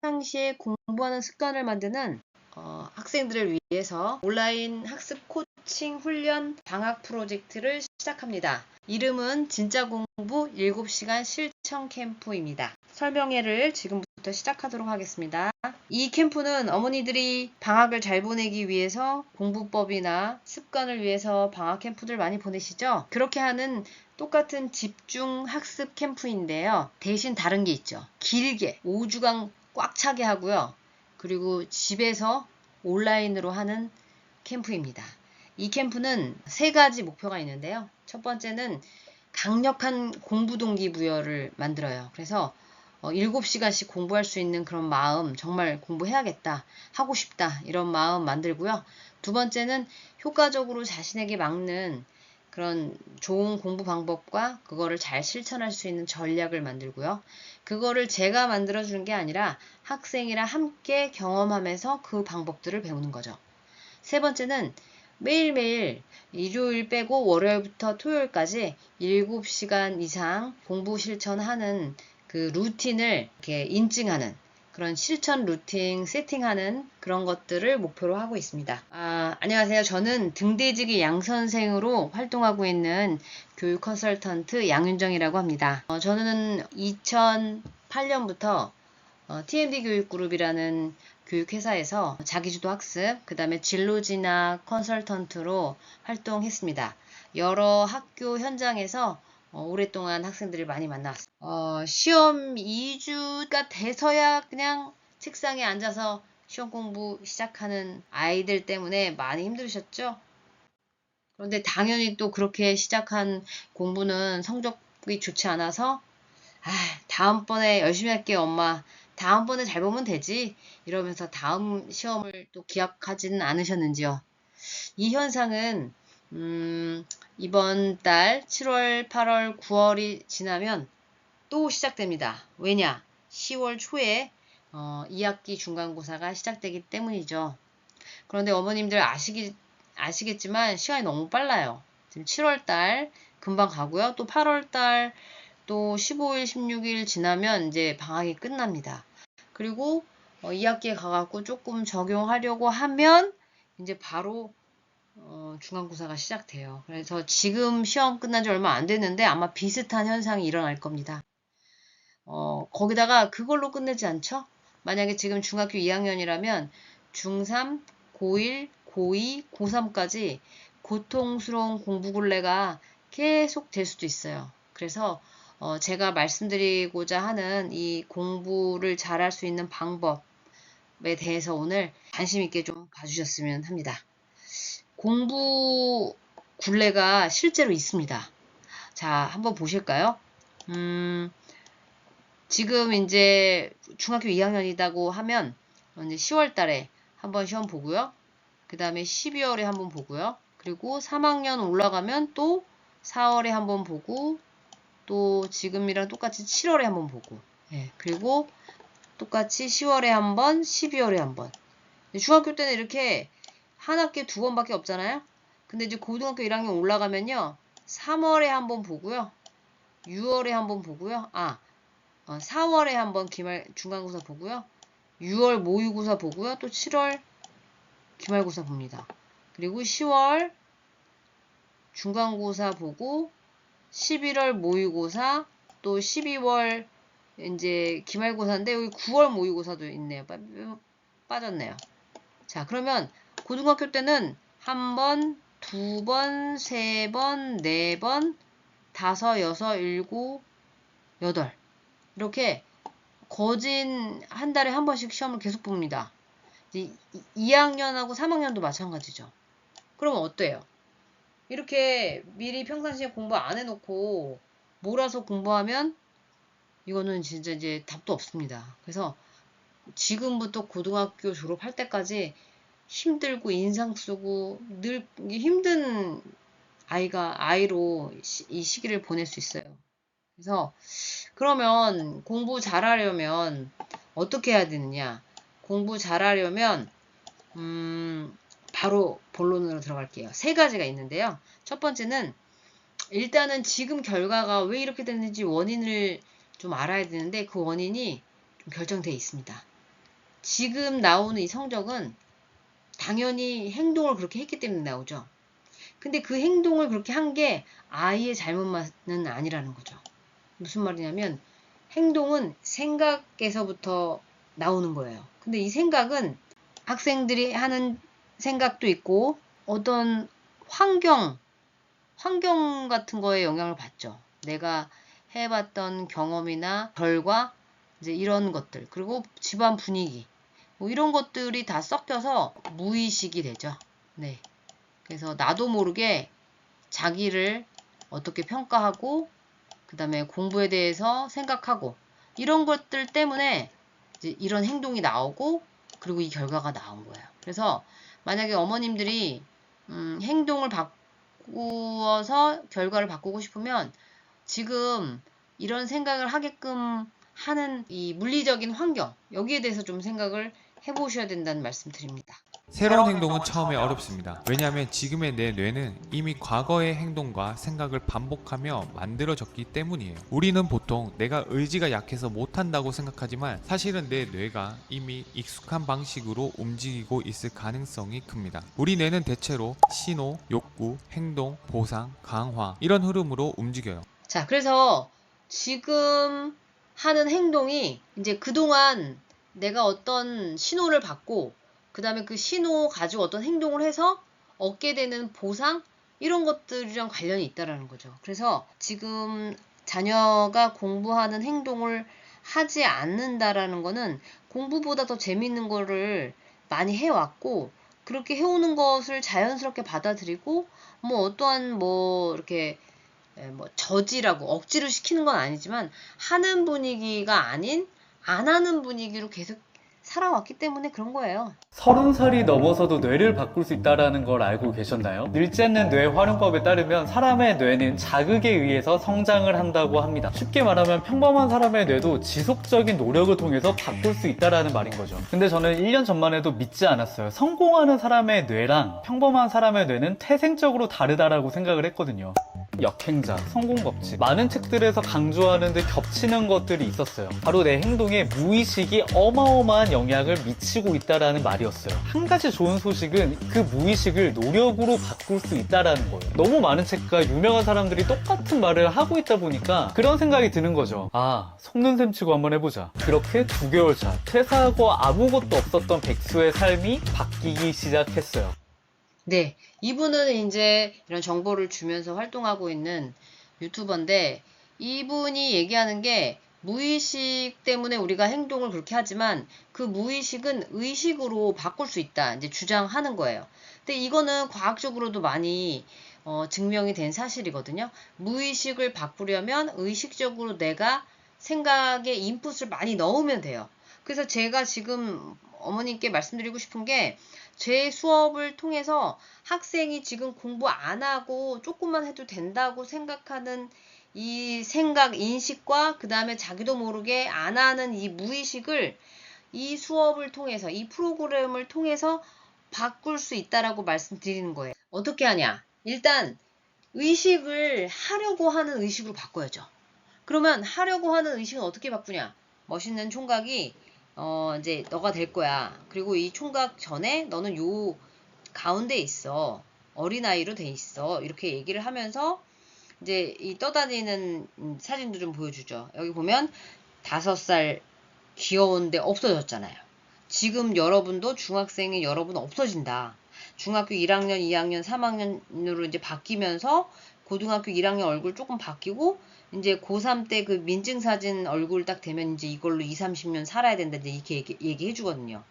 평상시에 공부하는 습관을 만드는 학생들을 위해서 온라인 학습 코칭 훈련 방학 프로젝트를 시작합니다. 이름은 진짜 공부 7시간 실천 캠프입니다. 설명회를 지금부터 시작하도록 하겠습니다. 이 캠프는 어머니들이 방학을 잘 보내기 위해서 공부법이나 습관을 위해서 방학 캠프들 많이 보내시죠? 그렇게 하는 똑같은 집중 학습 캠프인데요. 대신 다른 게 있죠. 길게 5주간 꽉 차게 하고요. 그리고 집에서 온라인으로 하는 캠프입니다. 이 캠프는 3가지 목표가 있는데요. 첫 번째는 강력한 공부 동기부여를 만들어요. 그래서 7시간씩 공부할 수 있는 그런 마음, 정말 공부해야겠다, 하고 싶다, 이런 마음 만들고요. 두 번째는 효과적으로 자신에게 맞는 그런 좋은 공부 방법과 그거를 잘 실천할 수 있는 전략을 만들고요. 그거를 제가 만들어주는 게 아니라 학생이랑 함께 경험하면서 그 방법들을 배우는 거죠. 세 번째는 매일매일 일요일 빼고 월요일부터 토요일까지 7시간 이상 공부 실천하는 그 루틴을 이렇게 인증하는 그런 실천 루틴 세팅하는 그런 것들을 목표로 하고 있습니다. 안녕하세요. 저는 등대지기 양선생으로 활동하고 있는 교육 컨설턴트 양윤정이라고 합니다. 저는 2008년부터 TMD 교육그룹이라는 교육회사에서 자기주도 학습, 그 다음에 진로진학 컨설턴트로 활동했습니다. 여러 학교 현장에서 오랫동안 학생들을 많이 만났어요. 시험 2주가 돼서야 그냥 책상에 앉아서 시험 공부 시작하는 아이들 때문에 많이 힘드셨죠? 그런데 당연히 또 그렇게 시작한 공부는 성적이 좋지 않아서 다음번에 열심히 할게요, 엄마. 다음번에 잘 보면 되지. 이러면서 다음 시험을 또 기약하지는 않으셨는지요. 이 현상은 이번 달 7월, 8월, 9월이 지나면 또 시작됩니다. 왜냐? 10월 초에 2학기 중간고사가 시작되기 때문이죠. 그런데 어머님들 아시겠지만 시간이 너무 빨라요. 지금 7월 달 금방 가고요. 또 8월 달 또 15일, 16일 지나면 이제 방학이 끝납니다. 그리고 2학기에 가갖고 조금 적용하려고 하면 이제 바로 중간고사가 시작돼요. 그래서 지금 시험 끝난 지 얼마 안 됐는데 아마 비슷한 현상이 일어날 겁니다. 거기다가 그걸로 끝내지 않죠? 만약에 지금 중학교 2학년이라면 중3, 고1, 고2, 고3까지 고통스러운 공부굴레가 계속 될 수도 있어요. 그래서 제가 말씀드리고자 하는 이 공부를 잘할 수 있는 방법에 대해서 오늘 관심 있게 좀 봐주셨으면 합니다. 공부 굴레가 실제로 있습니다. 자, 한번 보실까요? 지금 이제 중학교 2학년이라고 하면 이제 10월 달에 한번 시험 보고요. 그 다음에 12월에 한번 보고요. 그리고 3학년 올라가면 또 4월에 한번 보고 또 지금이랑 똑같이 7월에 한번 보고 그리고 똑같이 10월에 한번 12월에 한번 중학교 때는 이렇게 한 학기에 2번밖에 없잖아요. 근데 이제 고등학교 1학년 올라가면요 3월에 한번 보고요 6월에 한번 보고요 4월에 한번 기말 중간고사 보고요 6월 모의고사 보고요 또 7월 기말고사 봅니다. 그리고 10월 중간고사 보고 11월 모의고사 또 12월 이제 기말고사인데 여기 9월 모의고사도 있네요. 빠졌네요. 자, 그러면 고등학교 때는 한 번, 두 번, 세 번, 네 번, 다섯, 여섯, 일곱, 여덟 이렇게 거진 한 달에 한 번씩 시험을 계속 봅니다. 2학년하고 3학년도 마찬가지죠. 그러면 어때요? 이렇게 미리 평상시에 공부 안 해놓고 몰아서 공부하면 이거는 진짜 이제 답도 없습니다. 그래서 지금부터 고등학교 졸업할 때까지 힘들고 인상 쓰고 늘 힘든 아이로 이 시기를 보낼 수 있어요. 그래서 그러면 공부 잘하려면 어떻게 해야 되느냐? 공부 잘하려면 바로 본론으로 들어갈게요. 3가지가 있는데요. 첫 번째는 일단은 지금 결과가 왜 이렇게 됐는지 원인을 좀 알아야 되는데 그 원인이 좀 결정되어 있습니다. 지금 나오는 이 성적은 당연히 행동을 그렇게 했기 때문에 나오죠. 근데 그 행동을 그렇게 한 게 아이의 잘못만은 아니라는 거죠. 무슨 말이냐면 행동은 생각에서부터 나오는 거예요. 근데 이 생각은 학생들이 하는 생각도 있고 어떤 환경 같은 거에 영향을 받죠. 내가 해봤던 경험이나 결과, 이제 이런 것들, 그리고 집안 분위기, 뭐 이런 것들이 다 섞여서 무의식이 되죠. 네. 그래서 나도 모르게 자기를 어떻게 평가하고, 그 다음에 공부에 대해서 생각하고, 이런 것들 때문에 이제 이런 행동이 나오고, 그리고 이 결과가 나온 거예요. 그래서 만약에 어머님들이 행동을 바꾸어서 결과를 바꾸고 싶으면 지금 이런 생각을 하게끔 하는 이 물리적인 환경, 여기에 대해서 좀 생각을 해보셔야 된다는 말씀 드립니다. 새로운 행동은 처음에 어렵습니다. 왜냐하면 지금의 내 뇌는 이미 과거의 행동과 생각을 반복하며 만들어졌기 때문이에요. 우리는 보통 내가 의지가 약해서 못한다고 생각하지만 사실은 내 뇌가 이미 익숙한 방식으로 움직이고 있을 가능성이 큽니다. 우리 뇌는 대체로 신호, 욕구, 행동, 보상, 강화 이런 흐름으로 움직여요. 자, 그래서 지금 하는 행동이 이제 그동안 내가 어떤 신호를 받고 그 다음에 그 신호 가지고 어떤 행동을 해서 얻게 되는 보상 이런 것들이랑 관련이 있다라는 거죠. 그래서 지금 자녀가 공부하는 행동을 하지 않는다라는 거는 공부보다 더 재밌는 거를 많이 해왔고 그렇게 해오는 것을 자연스럽게 받아들이고 뭐 어떠한 뭐 이렇게 뭐 저지라고 억지로 시키는 건 아니지만 하는 분위기가 아닌 안 하는 분위기로 계속 살아왔기 때문에 그런 거예요. 30살이 넘어서도 뇌를 바꿀 수 있다는 걸 알고 계셨나요? 늙지 않는 뇌 활용법에 따르면 사람의 뇌는 자극에 의해서 성장을 한다고 합니다. 쉽게 말하면 평범한 사람의 뇌도 지속적인 노력을 통해서 바꿀 수 있다는 말인 거죠. 근데 저는 1년 전만 해도 믿지 않았어요. 성공하는 사람의 뇌랑 평범한 사람의 뇌는 태생적으로 다르다라고 생각을 했거든요. 역행자, 성공 법칙, 많은 책들에서 강조하는데 겹치는 것들이 있었어요. 바로 내 행동에 무의식이 어마어마한 영향을 미치고 있다라는 말이었어요. 한 가지 좋은 소식은 그 무의식을 노력으로 바꿀 수 있다라는 거예요. 너무 많은 책과 유명한 사람들이 똑같은 말을 하고 있다 보니까 그런 생각이 드는 거죠. 아, 속는 셈 치고 한번 해보자. 그렇게 2개월 차, 퇴사하고 아무것도 없었던 백수의 삶이 바뀌기 시작했어요. 네, 이분은 이제 이런 정보를 주면서 활동하고 있는 유튜버인데 이분이 얘기하는 게 무의식 때문에 우리가 행동을 그렇게 하지만 그 무의식은 의식으로 바꿀 수 있다 이제 주장하는 거예요. 근데 이거는 과학적으로도 많이 증명이 된 사실이거든요. 무의식을 바꾸려면 의식적으로 내가 생각에 인풋을 많이 넣으면 돼요. 그래서 제가 지금 어머님께 말씀드리고 싶은 게 제 수업을 통해서 학생이 지금 공부 안 하고 조금만 해도 된다고 생각하는 이 생각, 인식과 그 다음에 자기도 모르게 안 하는 이 무의식을 이 수업을 통해서, 이 프로그램을 통해서 바꿀 수 있다라고 말씀드리는 거예요. 어떻게 하냐? 일단 의식을 하려고 하는 의식으로 바꿔야죠. 그러면 하려고 하는 의식은 어떻게 바꾸냐? 멋있는 총각이 이제 너가 될 거야. 그리고 이 총각 전에 너는 요 가운데 있어. 어린아이로 돼 있어. 이렇게 얘기를 하면서 이제 이 떠다니는 사진도 좀 보여주죠. 여기 보면 5살 귀여운데 없어졌잖아요. 지금 여러분도 중학생인 여러분 없어진다. 중학교 1학년, 2학년, 3학년으로 이제 바뀌면서 고등학교 1학년 얼굴 조금 바뀌고 이제 고3 때 그 민증사진 얼굴 딱 되면 이제 이걸로 2, 30년 살아야 된다. 이제 이렇게 얘기해 주거든요.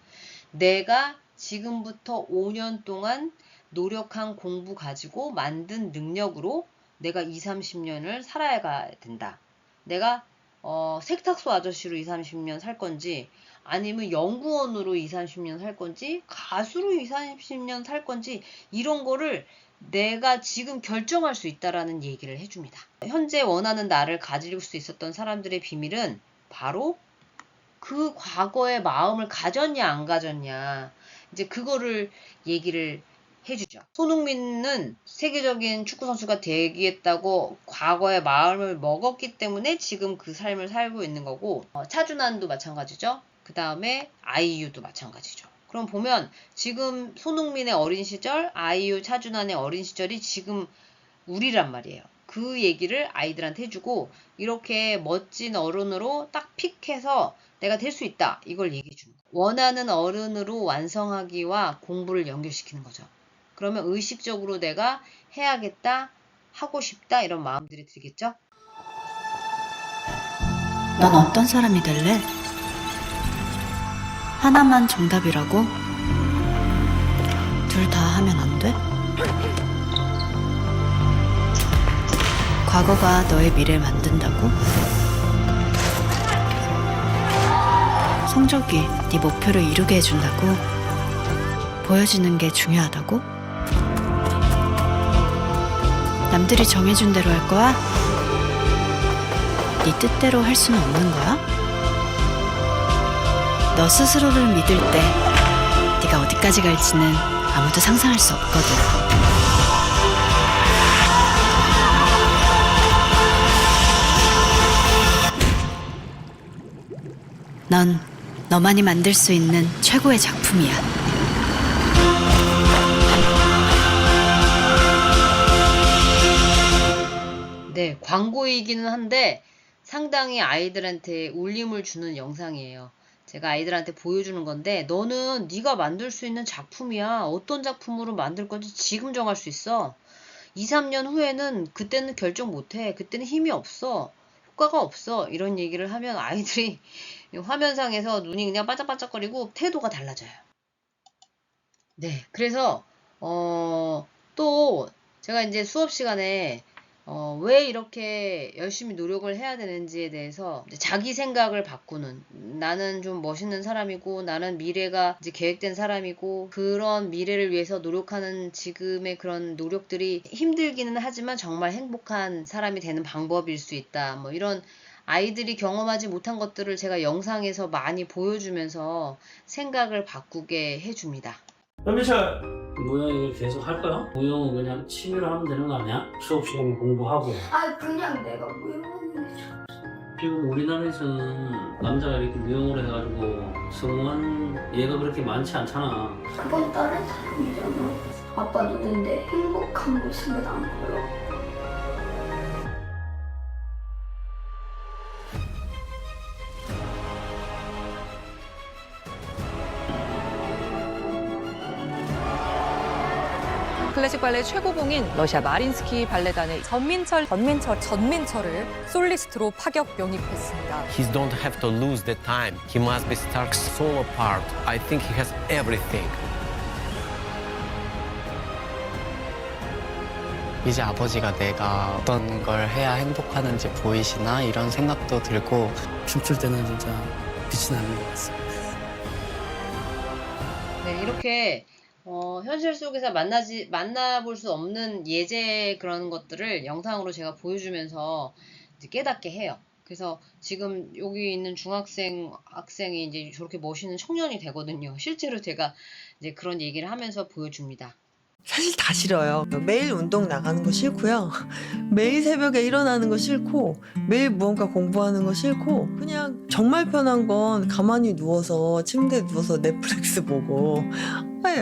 내가 지금부터 5년 동안 노력한 공부 가지고 만든 능력으로 내가 2, 30년을 살아야 된다. 내가 세탁소 아저씨로 2, 30년 살 건지 아니면 연구원으로 2, 30년 살 건지 가수로 2, 30년 살 건지 이런 거를 내가 지금 결정할 수 있다라는 얘기를 해줍니다. 현재 원하는 나를 가질 수 있었던 사람들의 비밀은 바로 그 과거의 마음을 가졌냐 안 가졌냐 이제 그거를 얘기를 해주죠. 손흥민은 세계적인 축구 선수가 되겠다고 과거의 마음을 먹었기 때문에 지금 그 삶을 살고 있는 거고 차준환도 마찬가지죠. 그 다음에 아이유도 마찬가지죠. 그럼 보면 지금 손흥민의 어린 시절, 아이유, 차준환의 어린 시절이 지금 우리란 말이에요. 그 얘기를 아이들한테 해주고 이렇게 멋진 어른으로 딱 픽해서 내가 될 수 있다. 이걸 얘기해 주는 거예요. 원하는 어른으로 완성하기와 공부를 연결시키는 거죠. 그러면 의식적으로 내가 해야겠다, 하고 싶다 이런 마음들이 들겠죠? 넌 어떤 사람이 될래? 하나만 정답이라고? 둘 다 하면 안 돼? 과거가 너의 미래를 만든다고? 성적이 네 목표를 이루게 해준다고? 보여지는 게 중요하다고? 남들이 정해준 대로 할 거야? 네 뜻대로 할 수는 없는 거야? 너 스스로를 믿을 때 네가 어디까지 갈지는 아무도 상상할 수 없거든. 넌 너만이 만들 수 있는 최고의 작품이야. 네, 광고이기는 한데 상당히 아이들한테 울림을 주는 영상이에요. 제가 아이들한테 보여주는 건데 너는 네가 만들 수 있는 작품이야. 어떤 작품으로 만들 건지 지금 정할 수 있어. 2, 3년 후에는 그때는 결정 못해. 그때는 힘이 없어. 효과가 없어. 이런 얘기를 하면 아이들이 화면상에서 눈이 그냥 반짝반짝거리고 태도가 달라져요. 네, 그래서 또 제가 이제 수업 시간에 왜 이렇게 열심히 노력을 해야 되는지에 대해서 이제 자기 생각을 바꾸는, 나는 좀 멋있는 사람이고 나는 미래가 이제 계획된 사람이고 그런 미래를 위해서 노력하는 지금의 그런 노력들이 힘들기는 하지만 정말 행복한 사람이 되는 방법일 수 있다. 뭐 이런 아이들이 경험하지 못한 것들을 제가 영상에서 많이 보여주면서 생각을 바꾸게 해줍니다. 현미철 무용을 계속 할 거야? 무용은 그냥 취미로 하면 되는 거 아니야? 수업 시간에 공부하고. 아 그냥 내가 무용하는 게 좋아. 지금 우리나라에서는 남자가 이렇게 무용을 해가지고 성공한 예가 그렇게 많지 않잖아. 그건 다른 사람이잖아. 아빠도 근데 행복한 모습은 안 보여. 클래식 발레 최고봉인 러시아 마린스키 발레단의 전민철을 솔리스트로 파격 영입했습니다. He don't have to lose the time. He must be Stark's solo part. I think he has everything. 이제 아버지가 내가 어떤 걸 해야 행복하는지 보이시나 이런 생각도 들고 춤출 때는 진짜 빛이 나는 것 같습니다. 네, 이렇게 현실 속에서 만나볼 수 없는 예제 그런 것들을 영상으로 제가 보여주면서 이제 깨닫게 해요. 그래서 지금 여기 있는 학생이 이제 저렇게 멋있는 청년이 되거든요. 실제로 제가 이제 그런 얘기를 하면서 보여줍니다. 사실 다 싫어요. 매일 운동 나가는 거 싫고요. 매일 새벽에 일어나는 거 싫고 매일 무언가 공부하는 거 싫고 그냥 정말 편한 건 가만히 누워서 침대에 누워서 넷플릭스 보고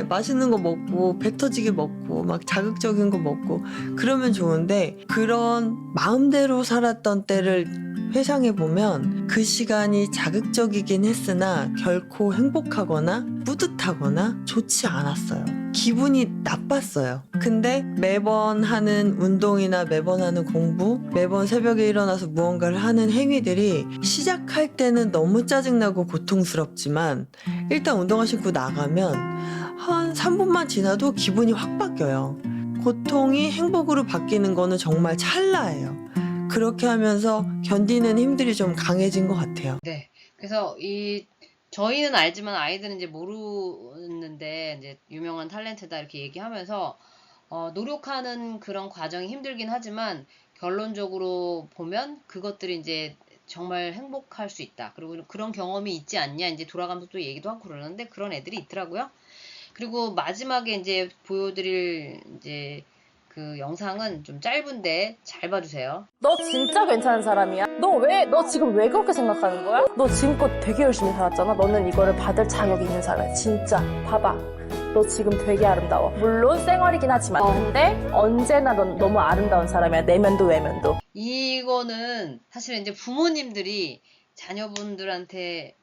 맛있는 거 먹고 배 터지게 먹고 막 자극적인 거 먹고 그러면 좋은데 그런 마음대로 살았던 때를 회상해보면 그 시간이 자극적이긴 했으나 결코 행복하거나 뿌듯하거나 좋지 않았어요. 기분이 나빴어요. 근데 매번 하는 운동이나 매번 하는 공부, 매번 새벽에 일어나서 무언가를 하는 행위들이 시작할 때는 너무 짜증나고 고통스럽지만 일단 운동화 신고 나가면 한 3분만 지나도 기분이 확 바뀌어요. 고통이 행복으로 바뀌는 거는 정말 찰나예요. 그렇게 하면서 견디는 힘들이 좀 강해진 것 같아요. 네. 그래서 저희는 알지만 아이들은 이제 모르는데 이제 유명한 탤런트다 이렇게 얘기하면서 노력하는 그런 과정이 힘들긴 하지만 결론적으로 보면 그것들이 이제 정말 행복할 수 있다. 그리고 그런 경험이 있지 않냐 이제 돌아가면서 또 얘기도 하고 그러는데 그런 애들이 있더라고요. 그리고 마지막에 이제 보여드릴 이제 그 영상은 좀 짧은데 잘 봐주세요. 너 진짜 괜찮은 사람이야? 너 지금 왜 그렇게 생각하는 거야? 너 지금껏 되게 열심히 살았잖아. 너는 이거를 받을 자격이 있는 사람이야. 진짜. 봐봐. 너 지금 되게 아름다워. 물론 쌩얼이긴 하지만. 근데 언제나 넌 너무 아름다운 사람이야. 내면도 외면도. 이거는 사실은 이제 부모님들이 자녀분들한테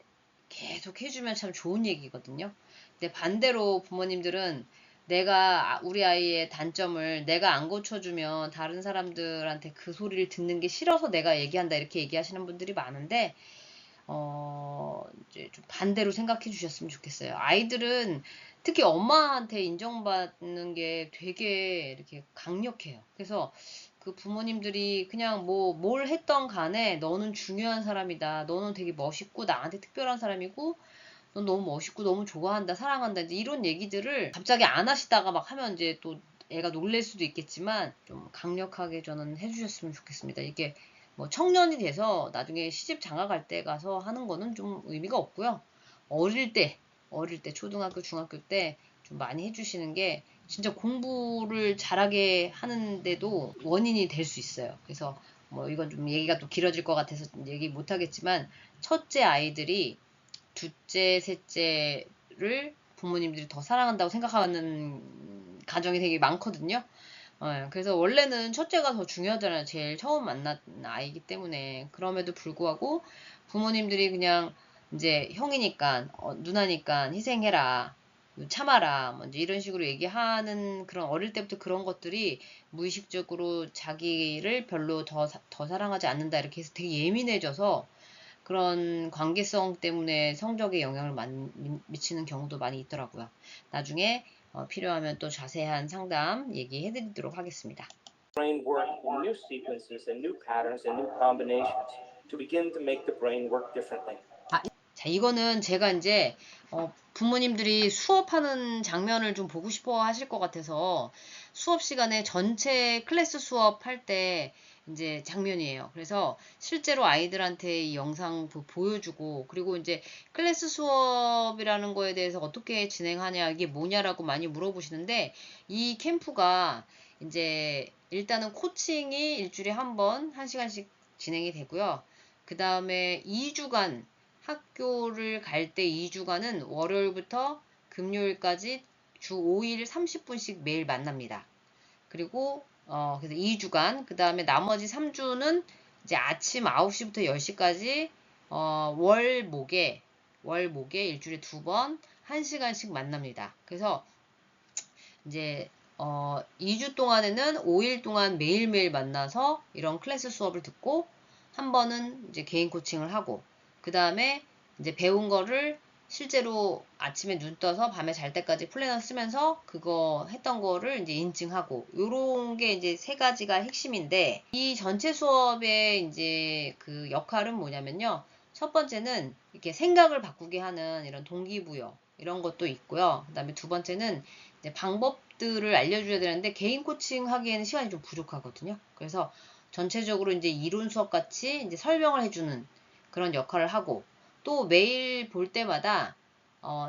계속 해주면 참 좋은 얘기거든요. 근데 반대로 부모님들은 내가 우리 아이의 단점을 내가 안 고쳐주면 다른 사람들한테 그 소리를 듣는 게 싫어서 내가 얘기한다 이렇게 얘기하시는 분들이 많은데 이제 좀 반대로 생각해 주셨으면 좋겠어요. 아이들은 특히 엄마한테 인정받는 게 되게 이렇게 강력해요. 그래서 그 부모님들이 그냥 뭘 했던 간에 너는 중요한 사람이다. 너는 되게 멋있고 나한테 특별한 사람이고 넌 너무 멋있고 너무 좋아한다, 사랑한다. 이제 이런 얘기들을 갑자기 안 하시다가 막 하면 이제 또 애가 놀랄 수도 있겠지만 좀 강력하게 저는 해주셨으면 좋겠습니다. 이게 뭐 청년이 돼서 나중에 시집 장가 갈 때 가서 하는 거는 좀 의미가 없고요. 어릴 때 초등학교, 중학교 때 좀 많이 해주시는 게 진짜 공부를 잘하게 하는데도 원인이 될 수 있어요. 그래서 뭐 이건 좀 얘기가 또 길어질 것 같아서 얘기 못 하겠지만 첫째 아이들이 둘째, 셋째를 부모님들이 더 사랑한다고 생각하는 가정이 되게 많거든요. 그래서 원래는 첫째가 더 중요하잖아요. 제일 처음 만난 아이기 때문에. 그럼에도 불구하고 부모님들이 그냥 이제 형이니까, 누나니까 희생해라, 참아라, 뭐 이제 이런 식으로 얘기하는 그런 어릴 때부터 그런 것들이 무의식적으로 자기를 별로 더 사랑하지 않는다 이렇게 해서 되게 예민해져서 그런 관계성 때문에 성적에 영향을 미치는 경우도 많이 있더라고요. 나중에 필요하면 또 자세한 상담 얘기해 드리도록 하겠습니다. brain work in new sequences and new patterns and new combinations to begin to make the brain work differently. 자, 이거는 제가 이제 부모님들이 수업하는 장면을 좀 보고 싶어 하실 것 같아서 수업 시간에 전체 클래스 수업할 때 이제 장면이에요. 그래서 실제로 아이들한테 이 영상 보여주고 그리고 이제 클래스 수업이라는 거에 대해서 어떻게 진행하냐 이게 뭐냐라고 많이 물어보시는데 이 캠프가 이제 일단은 코칭이 일주일에 한 번 1시간씩 진행이 되고요. 그 다음에 2주간 학교를 갈 때 2주간은 월요일부터 금요일까지 주 5일 30분씩 매일 만납니다. 그리고 그래서 2주간 그 다음에 나머지 3주는 이제 아침 9시부터 10시까지 월목에 일주일에 2번 1시간씩 만납니다. 그래서 이제 2주 동안에는 5일 동안 매일매일 만나서 이런 클래스 수업을 듣고 한 번은 이제 개인 코칭을 하고 그 다음에 이제 배운 거를 실제로 아침에 눈 떠서 밤에 잘 때까지 플래너 쓰면서 그거 했던 거를 이제 인증하고 요런 게 이제 3가지가 핵심인데 이 전체 수업의 이제 그 역할은 뭐냐면요. 첫 번째는 이렇게 생각을 바꾸게 하는 이런 동기부여 이런 것도 있고요. 그 다음에 두 번째는 이제 방법들을 알려줘야 되는데 개인 코칭 하기에는 시간이 좀 부족하거든요. 그래서 전체적으로 이제 이론 수업 같이 이제 설명을 해주는 그런 역할을 하고 또 매일 볼 때마다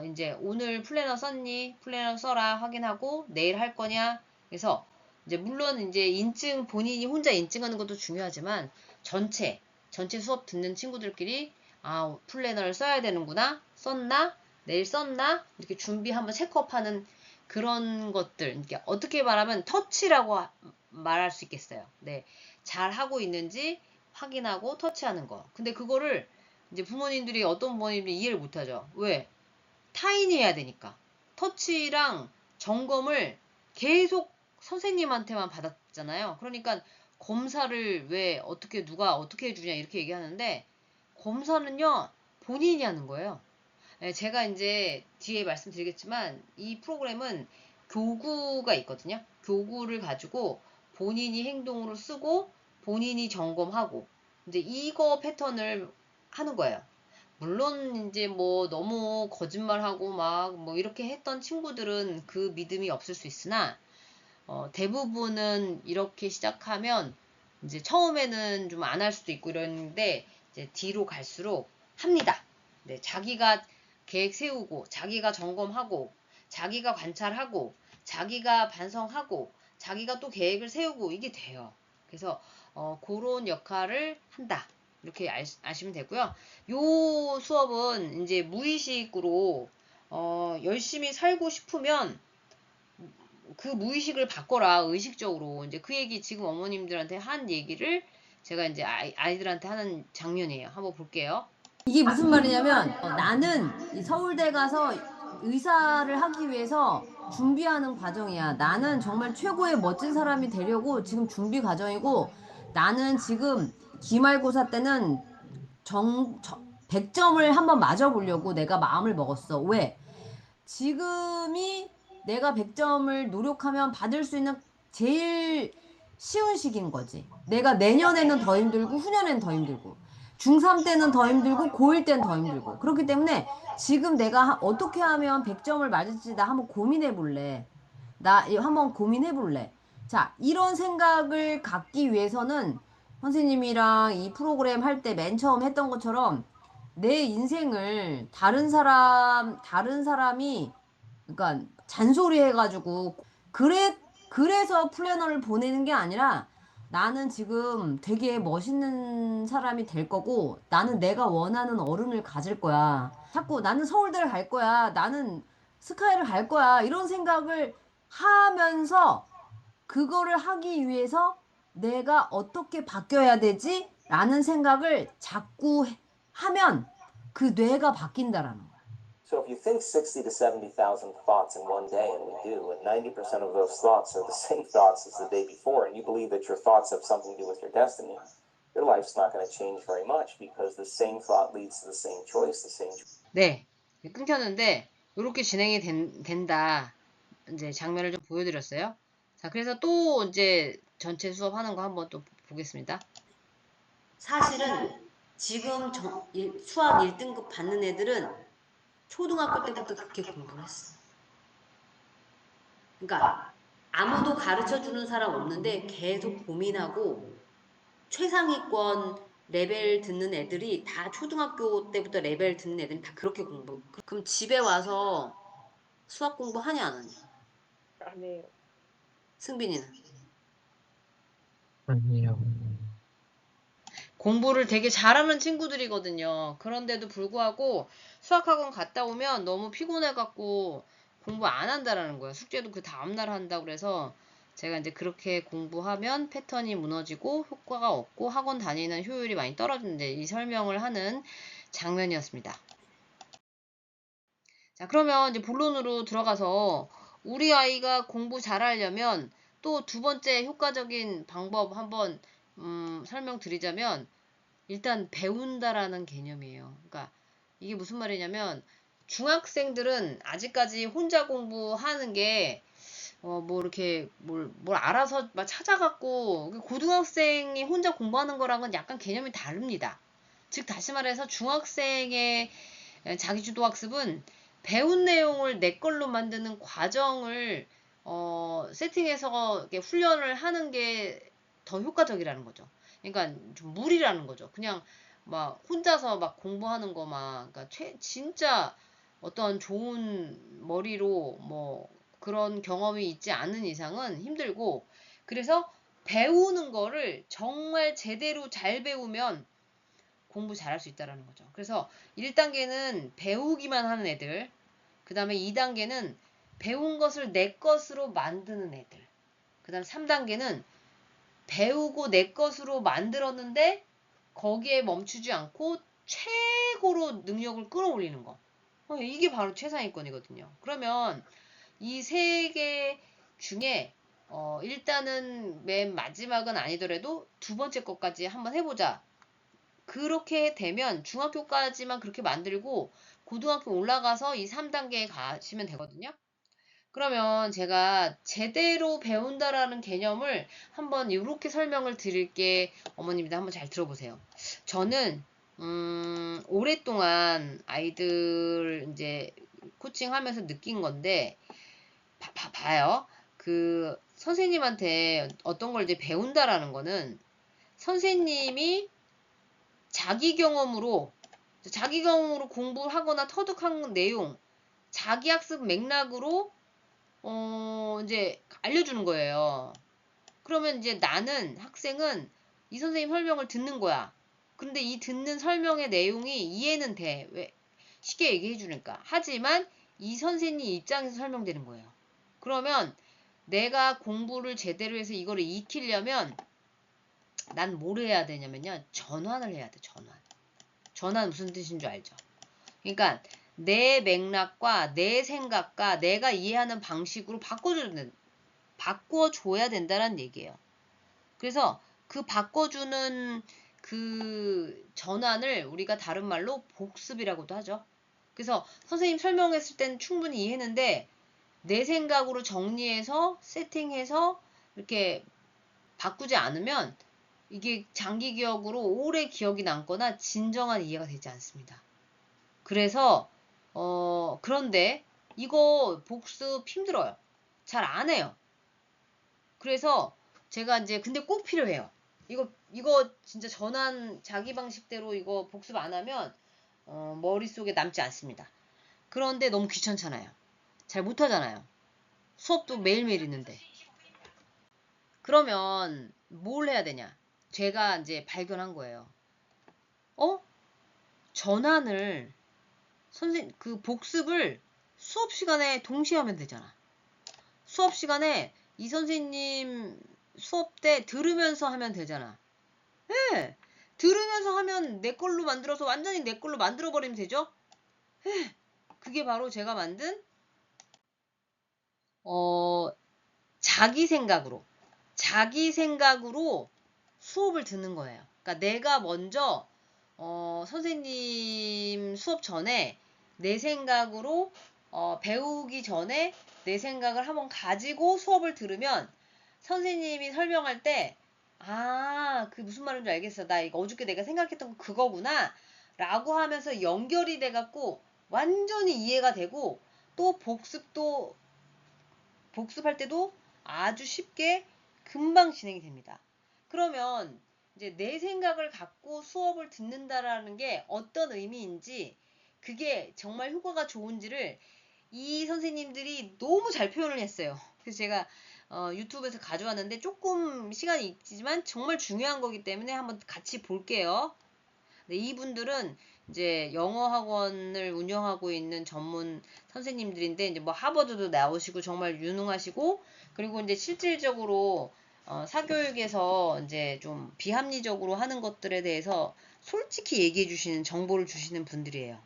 이제 오늘 플래너 썼니? 플래너 써라 확인하고 내일 할 거냐? 그래서 이제 물론 이제 인증 본인이 혼자 인증하는 것도 중요하지만 전체 수업 듣는 친구들끼리 플래너를 써야 되는구나. 썼나? 내일 썼나? 이렇게 준비 한번 체크업하는 그런 것들. 그러니까 어떻게 말하면 터치라고 말할 수 있겠어요. 네. 잘 하고 있는지 확인하고 터치하는 거. 근데 그거를 이제 부모님들이 어떤 부모님들이 이해를 못하죠. 왜? 타인이 해야 되니까. 터치랑 점검을 계속 선생님한테만 받았잖아요. 그러니까 검사를 왜 누가 어떻게 해주냐 이렇게 얘기하는데 검사는요 본인이 하는 거예요. 제가 이제 뒤에 말씀드리겠지만 이 프로그램은 교구가 있거든요. 교구를 가지고 본인이 행동으로 쓰고 본인이 점검하고 이제 이거 패턴을 하는 거예요. 물론 이제 뭐 너무 거짓말하고 막 뭐 이렇게 했던 친구들은 그 믿음이 없을 수 있으나 대부분은 이렇게 시작하면 이제 처음에는 좀 안 할 수도 있고 이러는데 이제 뒤로 갈수록 합니다. 네, 자기가 계획 세우고 자기가 점검하고 자기가 관찰하고 자기가 반성하고 자기가 또 계획을 세우고 이게 돼요. 그래서 그런 역할을 한다. 이렇게 아시면 되고요. 요 수업은 이제 무의식으로 열심히 살고 싶으면 그 무의식을 바꿔라. 의식적으로. 이제 그 얘기 지금 어머님들한테 한 얘기를 제가 이제 아이들한테 하는 장면이에요. 한번 볼게요. 이게 무슨 말이냐면 나는 서울대 가서 의사를 하기 위해서 준비하는 과정이야. 나는 정말 최고의 멋진 사람이 되려고 지금 준비 과정이고, 나는 지금 기말고사 때는 100점을 한번 맞아보려고 내가 마음을 먹었어. 왜? 지금이 내가 100점을 노력하면 받을 수 있는 제일 쉬운 시기인 거지. 내가 내년에는 더 힘들고 후년에는 더 힘들고 중3 때는 더 힘들고 고1 때는 더 힘들고, 그렇기 때문에 지금 내가 어떻게 하면 100점을 맞을지 나 한번 고민해 볼래. 자, 이런 생각을 갖기 위해서는 선생님이랑 이 프로그램 할 때 맨 처음 했던 것처럼 내 인생을 다른 사람이 그러니까 잔소리 해가지고 그래서 플래너를 보내는 게 아니라, 나는 지금 되게 멋있는 사람이 될 거고 나는 내가 원하는 어른을 가질 거야. 자꾸 나는 서울대를 갈 거야. 나는 스카이를 갈 거야. 이런 생각을 하면서 그거를 하기 위해서 내가 어떻게 바뀌어야 되지? 라는 생각을 자꾸 하면 그 뇌가 바뀐다라는 거야. So if you think 60 to 70,000 thoughts in one day, and we do, and 90% of those thoughts are the same thoughts as the day before, and you believe that your thoughts have something to do with your destiny, your life's not going to change very much because the same thought leads to the same choice, the same. 네, 끊겼는데 이렇게 진행이 된다. 이제 장면을 좀 보여드렸어요. 자, 그래서 또 이제 전체 수업하는 거 한번 또 보겠습니다. 사실은 지금 수학 1등급 받는 애들은 초등학교 때부터 그렇게 공부를 했어. 그러니까 아무도 가르쳐주는 사람 없는데 계속 고민하고 최상위권 레벨 듣는 애들이 다 초등학교 때부터 레벨 듣는 애들이 다 그렇게 공부. 그럼 집에 와서 수학 공부하냐 안 하냐? 안 해요. 승빈이는? 아니요. 공부를 되게 잘하는 친구들이거든요. 그런데도 불구하고 수학학원 갔다 오면 너무 피곤해갖고 공부 안 한다라는 거예요. 숙제도 그 다음날 한다고 그래서 제가 이제 그렇게 공부하면 패턴이 무너지고 효과가 없고 학원 다니는 효율이 많이 떨어지는데 이 설명을 하는 장면이었습니다. 자, 그러면 이제 본론으로 들어가서 우리 아이가 공부 잘하려면 또 두 번째 효과적인 방법 한번 설명드리자면, 일단 배운다라는 개념이에요. 그러니까 이게 무슨 말이냐면, 중학생들은 아직까지 혼자 공부하는 게 뭐 이렇게 뭘 알아서 막 찾아갖고, 고등학생이 혼자 공부하는 거랑은 약간 개념이 다릅니다. 즉 다시 말해서 중학생의 자기주도 학습은 배운 내용을 내 걸로 만드는 과정을 세팅해서 이렇게 훈련을 하는 게 더 효과적이라는 거죠. 그러니까 좀 무리라는 거죠. 그냥 막 혼자서 막 공부하는 거 막, 그러니까 진짜 어떤 좋은 머리로 뭐 그런 경험이 있지 않은 이상은 힘들고, 그래서 배우는 거를 정말 제대로 잘 배우면 공부 잘할 수 있다라는 거죠. 그래서 1단계는 배우기만 하는 애들, 그 다음에 2단계는 배운 것을 내 것으로 만드는 애들, 그 다음 3단계는 배우고 내 것으로 만들었는데 거기에 멈추지 않고 최고로 능력을 끌어올리는 거. 이게 바로 최상위권이거든요. 그러면 이 세 개 중에 일단은 맨 마지막은 아니더라도 두 번째 것까지 한번 해보자. 그렇게 되면 중학교까지만 그렇게 만들고 고등학교 올라가서 이 3단계에 가시면 되거든요. 그러면 제가 제대로 배운다라는 개념을 한번 이렇게 설명을 드릴게. 어머님들 한번 잘 들어보세요. 저는 오랫동안 아이들 이제 코칭하면서 느낀 건데, 봐요. 그 선생님한테 어떤 걸 이제 배운다라는 거는 선생님이 자기 경험으로 공부를 하거나 터득한 내용, 자기 학습 맥락으로 이제 알려주는 거예요. 그러면 이제 나는 학생은 이 선생님 설명을 듣는 거야. 근데 이 듣는 설명의 내용이 이해는 돼. 왜? 쉽게 얘기해 주니까. 하지만 이 선생님 입장에서 설명되는 거예요. 그러면 내가 공부를 제대로 해서 이거를 익히려면 난 뭘 해야 되냐면요. 전환을 해야 돼. 전환 무슨 뜻인 줄 알죠? 그러니까 내 맥락과 내 생각과 내가 이해하는 방식으로 바꿔줘야 된다는 얘기예요. 그래서 그 바꿔주는 그 전환을 우리가 다른 말로 복습이라고도 하죠. 그래서 선생님 설명했을 때는 충분히 이해했는데 내 생각으로 정리해서 세팅해서 이렇게 바꾸지 않으면 이게 장기 기억으로 오래 기억이 남거나 진정한 이해가 되지 않습니다. 그래서 그런데 이거 복습 힘들어요. 잘 안 해요. 그래서 제가 이제 근데 꼭 필요해요. 이거 진짜 전환 자기 방식대로 이거 복습 안 하면 머릿속에 남지 않습니다. 그런데 너무 귀찮잖아요. 잘 못하잖아요. 수업도 매일매일 있는데. 그러면 뭘 해야 되냐? 제가 이제 발견한 거예요. 전환을 그 복습을 수업 시간에 동시에 하면 되잖아. 수업 시간에 이 선생님 수업 때 들으면서 하면 되잖아. 예. 들으면서 하면 내 걸로 만들어서 완전히 내 걸로 만들어 버리면 되죠? 예. 그게 바로 제가 만든 자기 생각으로 수업을 듣는 거예요. 그러니까 내가 먼저 선생님 수업 전에 내 생각으로 배우기 전에 내 생각을 한번 가지고 수업을 들으면 선생님이 설명할 때 그 무슨 말인지 알겠어. 나 이거 어저께 내가 생각했던 거 그거구나 라고 하면서 연결이 돼갖고 완전히 이해가 되고 또 복습할 때도 아주 쉽게 금방 진행이 됩니다. 그러면 이제 내 생각을 갖고 수업을 듣는다라는 게 어떤 의미인지 그게 정말 효과가 좋은지를 이 선생님들이 너무 잘 표현을 했어요. 그래서 제가 유튜브에서 가져왔는데 조금 시간이 있지만 정말 중요한 거기 때문에 한번 같이 볼게요. 네, 이분들은 이제 영어 학원을 운영하고 있는 전문 선생님들인데 이제 뭐 하버드도 나오시고 정말 유능하시고 그리고 이제 실질적으로 사교육에서 이제 좀 비합리적으로 하는 것들에 대해서 솔직히 얘기해 주시는 정보를 주시는 분들이에요.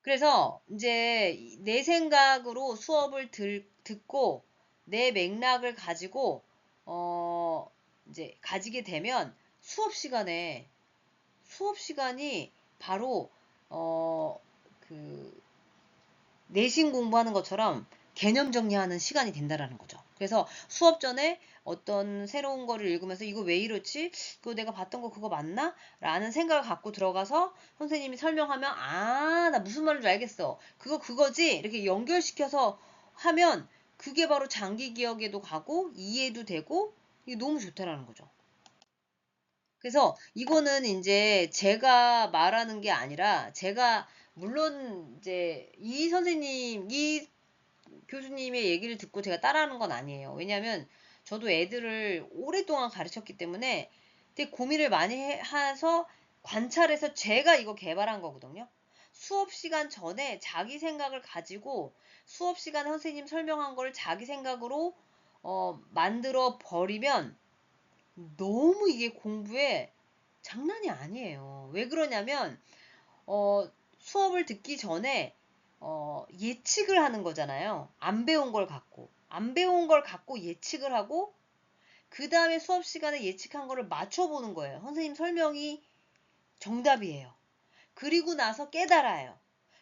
그래서 이제 내 생각으로 수업을 듣고 내 맥락을 가지고 이제 가지게 되면 수업 시간이 바로 그 내신 공부하는 것처럼 개념 정리하는 시간이 된다라는 거죠. 그래서 수업 전에 어떤 새로운 거를 읽으면서 이거 왜 이렇지? 그거 내가 봤던 거 그거 맞나? 라는 생각을 갖고 들어가서 선생님이 설명하면 나 무슨 말인지 알겠어. 그거지? 이렇게 연결시켜서 하면 그게 바로 장기 기억에도 가고 이해도 되고 이게 너무 좋다라는 거죠. 그래서 이거는 이제 제가 말하는 게 아니라 제가 물론 이제 이 교수님의 얘기를 듣고 제가 따라하는 건 아니에요. 왜냐하면 저도 애들을 오랫동안 가르쳤기 때문에 되게 고민을 많이 해서 관찰해서 제가 이거 개발한 거거든요. 수업 시간 전에 자기 생각을 가지고 수업 시간에 선생님 설명한 걸 자기 생각으로 만들어 버리면 너무 이게 공부에 장난이 아니에요. 왜 그러냐면 수업을 듣기 전에 예측을 하는 거잖아요. 안 배운 걸 갖고 예측을 하고 그 다음에 수업 시간에 예측한 거를 맞춰보는 거예요. 선생님 설명이 정답이에요. 그리고 나서 깨달아요.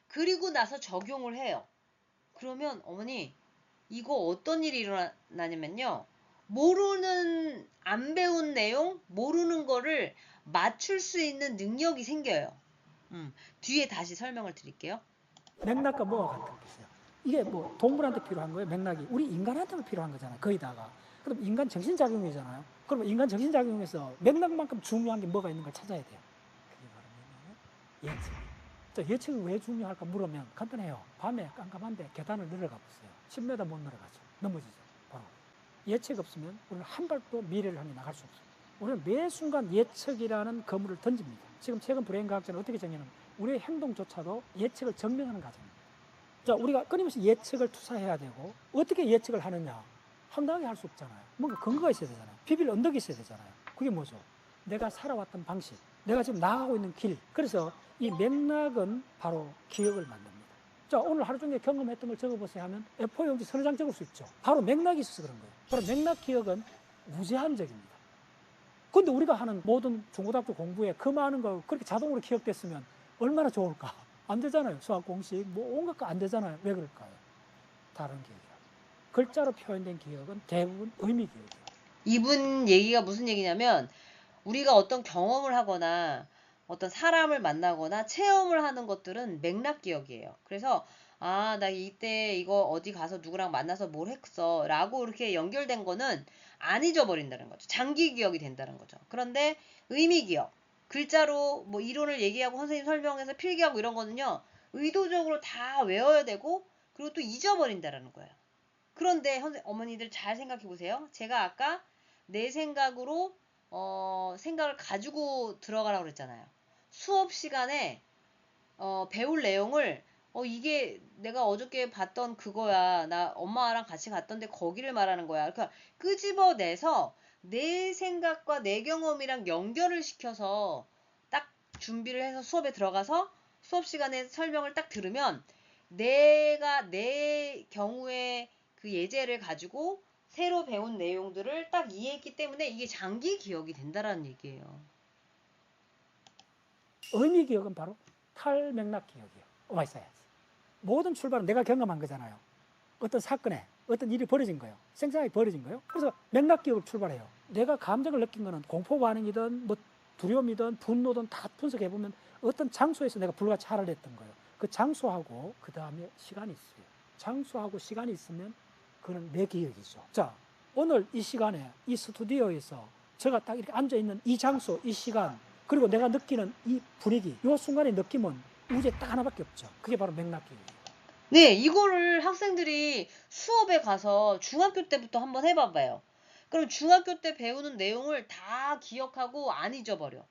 그리고 나서 적용을 해요. 그러면 어머니 이거 어떤 일이 일어나냐면요. 안 배운 내용, 모르는 거를 맞출 수 있는 능력이 생겨요. 뒤에 다시 설명을 드릴게요. 맥락과 뭐가 같은 게 있어요. 이게 뭐 동물한테 필요한 거예요, 맥락이. 우리 인간한테만 필요한 거잖아요, 거의 다가. 그럼 인간 정신작용이잖아요. 그러면 인간 정신작용에서 맥락만큼 중요한 게 뭐가 있는 걸 찾아야 돼요. 그게 바로 뭐냐면 연습. 자, 예측이 왜 중요할까 물으면 간단해요. 밤에 깜깜한데 계단을 내려가 보세요. 10m 못 내려가죠. 넘어지죠. 바로. 예측 없으면 우리는 한 발도 미래를 향해 나갈 수 없어요. 우리는 매 순간 예측이라는 거물을 던집니다. 지금 최근 브레인 과학자는 어떻게 정의하냐면 우리의 행동조차도 예측을 증명하는 과정입니다. 자, 우리가 끊임없이 예측을 투사해야 되고 어떻게 예측을 하느냐? 황당하게 할 수 없잖아요. 뭔가 근거가 있어야 되잖아요. 비빌 언덕이 있어야 되잖아요. 그게 뭐죠? 내가 살아왔던 방식, 내가 지금 나가고 있는 길. 그래서 이 맥락은 바로 기억을 만듭니다. 자, 오늘 하루 종일 경험했던 걸 적어보세요 하면 A4 용지 서너 장 적을 수 있죠. 바로 맥락이 있어서 그런 거예요. 바로 맥락 기억은 무제한적입니다. 근데 우리가 하는 모든 중고등학교 공부에 그 많은 거 그렇게 자동으로 기억됐으면 얼마나 좋을까? 안 되잖아요. 수학 공식, 뭐 온갖 거 안 되잖아요. 왜 그럴까요? 다른 기억이요. 글자로 표현된 기억은 대부분 의미 기억이에요. 이분 얘기가 무슨 얘기냐면 우리가 어떤 경험을 하거나 어떤 사람을 만나거나 체험을 하는 것들은 맥락 기억이에요. 그래서 아, 나 이때 이거 어디 가서 누구랑 만나서 뭘 했어 라고 이렇게 연결된 거는 안 잊어버린다는 거죠. 장기 기억이 된다는 거죠. 그런데 의미 기억, 글자로 뭐 이론을 얘기하고 선생님 설명해서 필기하고 이런 거는요, 의도적으로 다 외워야 되고 그리고 또 잊어버린다라는 거예요. 그런데 어머니들 잘 생각해 보세요. 제가 아까 내 생각으로 생각을 가지고 들어가라고 그랬잖아요. 수업 시간에 배울 내용을 이게 내가 어저께 봤던 그거야. 나 엄마랑 같이 갔던데 거기를 말하는 거야. 그러니까 끄집어내서 내 생각과 내 경험이랑 연결을 시켜서 딱 준비를 해서 수업에 들어가서 수업 시간에 설명을 딱 들으면 내가 내 경우에 그 예제를 가지고 새로 배운 내용들을 딱 이해했기 때문에 이게 장기 기억이 된다라는 얘기예요. 의미 기억은 바로 탈맥락 기억이에요. 와 있어야지. 모든 출발은 내가 경험한 거잖아요. 어떤 사건에 어떤 일이 벌어진 거예요. 생생하게 벌어진 거예요. 그래서 맥락 기억을 출발해요. 내가 감정을 느낀 거는 공포 반응이든 뭐 두려움이든 분노든 다 분석해 보면 어떤 장소에서 내가 불같이 화를 냈던 거예요. 그 장소하고 그 다음에 시간이 있어요. 장소하고 시간이 있으면 그건 내 기억이죠. 자, 오늘 이 시간에 이 스튜디오에서 제가 딱 이렇게 앉아 있는 이 장소, 이 시간, 그리고 내가 느끼는 이 분위기, 이 순간의 느낌은 우주에 딱 하나밖에 없죠. 그게 바로 맥락 기억이에요. 네, 이거를 학생들이 수업에 가서 중학교 때부터 한번 해봐봐요. 그럼 중학교 때 배우는 내용을 다 기억하고 안 잊어버려.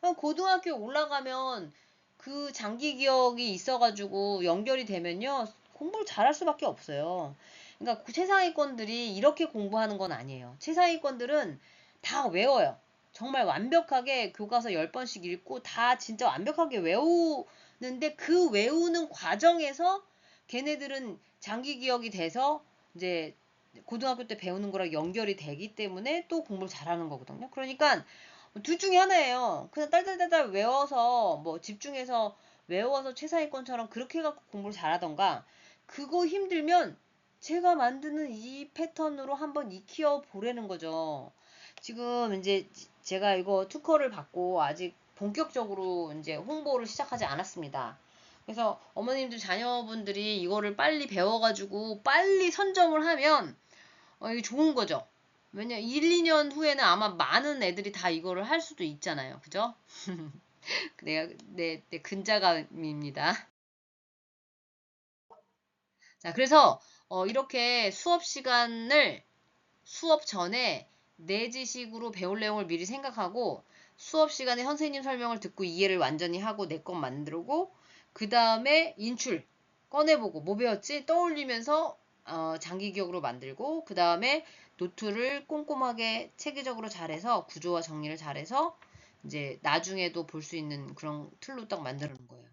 그럼 고등학교 올라가면 그 장기 기억이 있어가지고 연결이 되면요, 공부를 잘할 수밖에 없어요. 그러니까 최상위권들이 이렇게 공부하는 건 아니에요. 최상위권들은 다 외워요. 정말 완벽하게 교과서 10번씩 읽고 다 진짜 완벽하게 외우는데 그 외우는 과정에서 걔네들은 장기 기억이 돼서 이제 고등학교 때 배우는 거랑 연결이 되기 때문에 또 공부를 잘하는 거거든요. 그러니까 둘 중에 하나예요. 그냥 딸딸딸딸 외워서 뭐 집중해서 외워서 최상위권처럼 그렇게 해갖고 공부를 잘하던가, 그거 힘들면 제가 만드는 이 패턴으로 한번 익혀 보라는 거죠. 지금 이제 제가 이거 특허를 받고 아직 본격적으로 이제 홍보를 시작하지 않았습니다. 그래서 어머님들 자녀분들이 이거를 빨리 배워가지고 빨리 선점을 하면 이게 좋은 거죠. 왜냐 1, 2년 후에는 아마 많은 애들이 다 이거를 할 수도 있잖아요. 그죠? 내 근자감입니다. 자, 그래서 이렇게 수업 시간을 수업 전에 내 지식으로 배울 내용을 미리 생각하고 수업 시간에 선생님 설명을 듣고 이해를 완전히 하고 내 것 만들고 그 다음에 인출 꺼내보고 뭐 배웠지 떠올리면서 장기 기억으로 만들고 그 다음에 노트를 꼼꼼하게 체계적으로 잘해서 구조와 정리를 잘해서 이제 나중에도 볼 수 있는 그런 틀로 딱 만드는 거예요.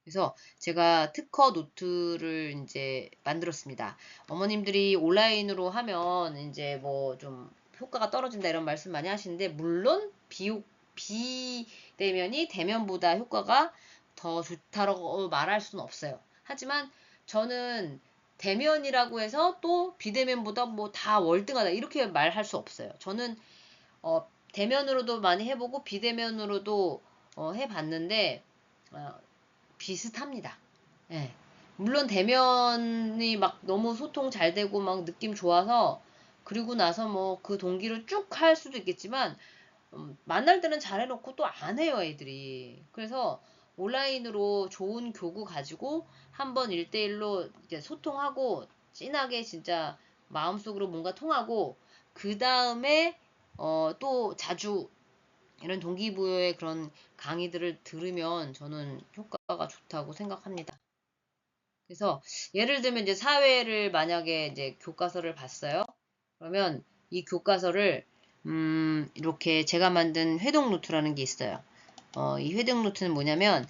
그래서 제가 특허 노트를 이제 만들었습니다. 어머님들이 온라인으로 하면 이제 뭐 좀 효과가 떨어진다 이런 말씀 많이 하시는데, 물론 비대면이 대면보다 효과가 더 좋다고 말할 수는 없어요. 하지만 저는 대면이라고 해서 또 비대면보다 뭐 다 월등하다 이렇게 말할 수 없어요. 저는 대면으로도 많이 해보고 비대면으로도 해봤는데 비슷합니다. 예. 물론 대면이 막 너무 소통 잘 되고 막 느낌 좋아서 그리고 나서 뭐 그 동기를 쭉 할 수도 있겠지만 만날 때는 잘해놓고 또 안 해요 애들이. 그래서 온라인으로 좋은 교구 가지고 한번 1대1로 이제 소통하고 진하게 진짜 마음속으로 뭔가 통하고 그 다음에 또 자주 이런 동기부여의 그런 강의들을 들으면 저는 효과가 좋다고 생각합니다. 그래서 예를 들면 이제 사회를 만약에 이제 교과서를 봤어요. 그러면 이 교과서를 이렇게 제가 만든 회동 노트라는 게 있어요. 이 회동 노트는 뭐냐면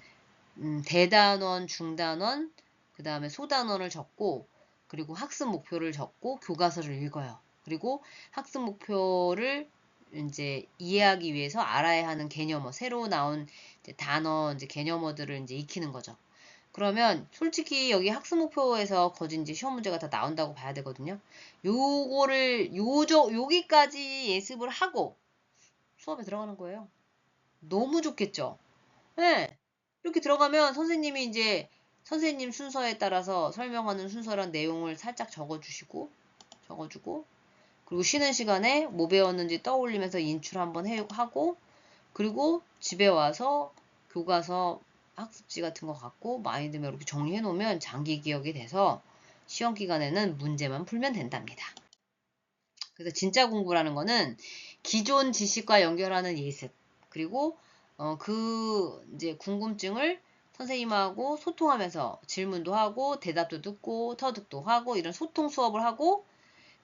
대단원, 중단원, 그 다음에 소단원을 적고 그리고 학습 목표를 적고 교과서를 읽어요. 그리고 학습 목표를 이제 이해하기 위해서 알아야 하는 개념어, 새로 나온 이제 단어, 이제 개념어들을 이제 익히는 거죠. 그러면 솔직히 여기 학습 목표에서 거진 이제 시험 문제가 다 나온다고 봐야 되거든요. 요거를 여기까지 예습을 하고 수업에 들어가는 거예요. 너무 좋겠죠? 네. 이렇게 들어가면 선생님이 이제 선생님 순서에 따라서 설명하는 순서랑 내용을 살짝 적어주고 그리고 쉬는 시간에 뭐 배웠는지 떠올리면서 인출 한번 하고 그리고 집에 와서 교과서 학습지 같은 거 갖고 마인드맵 이렇게 정리해 놓으면 장기 기억이 돼서 시험 기간에는 문제만 풀면 된답니다. 그래서 진짜 공부라는 거는 기존 지식과 연결하는 예습 그리고 그 이제 궁금증을 선생님하고 소통하면서 질문도 하고 대답도 듣고 터득도 하고 이런 소통 수업을 하고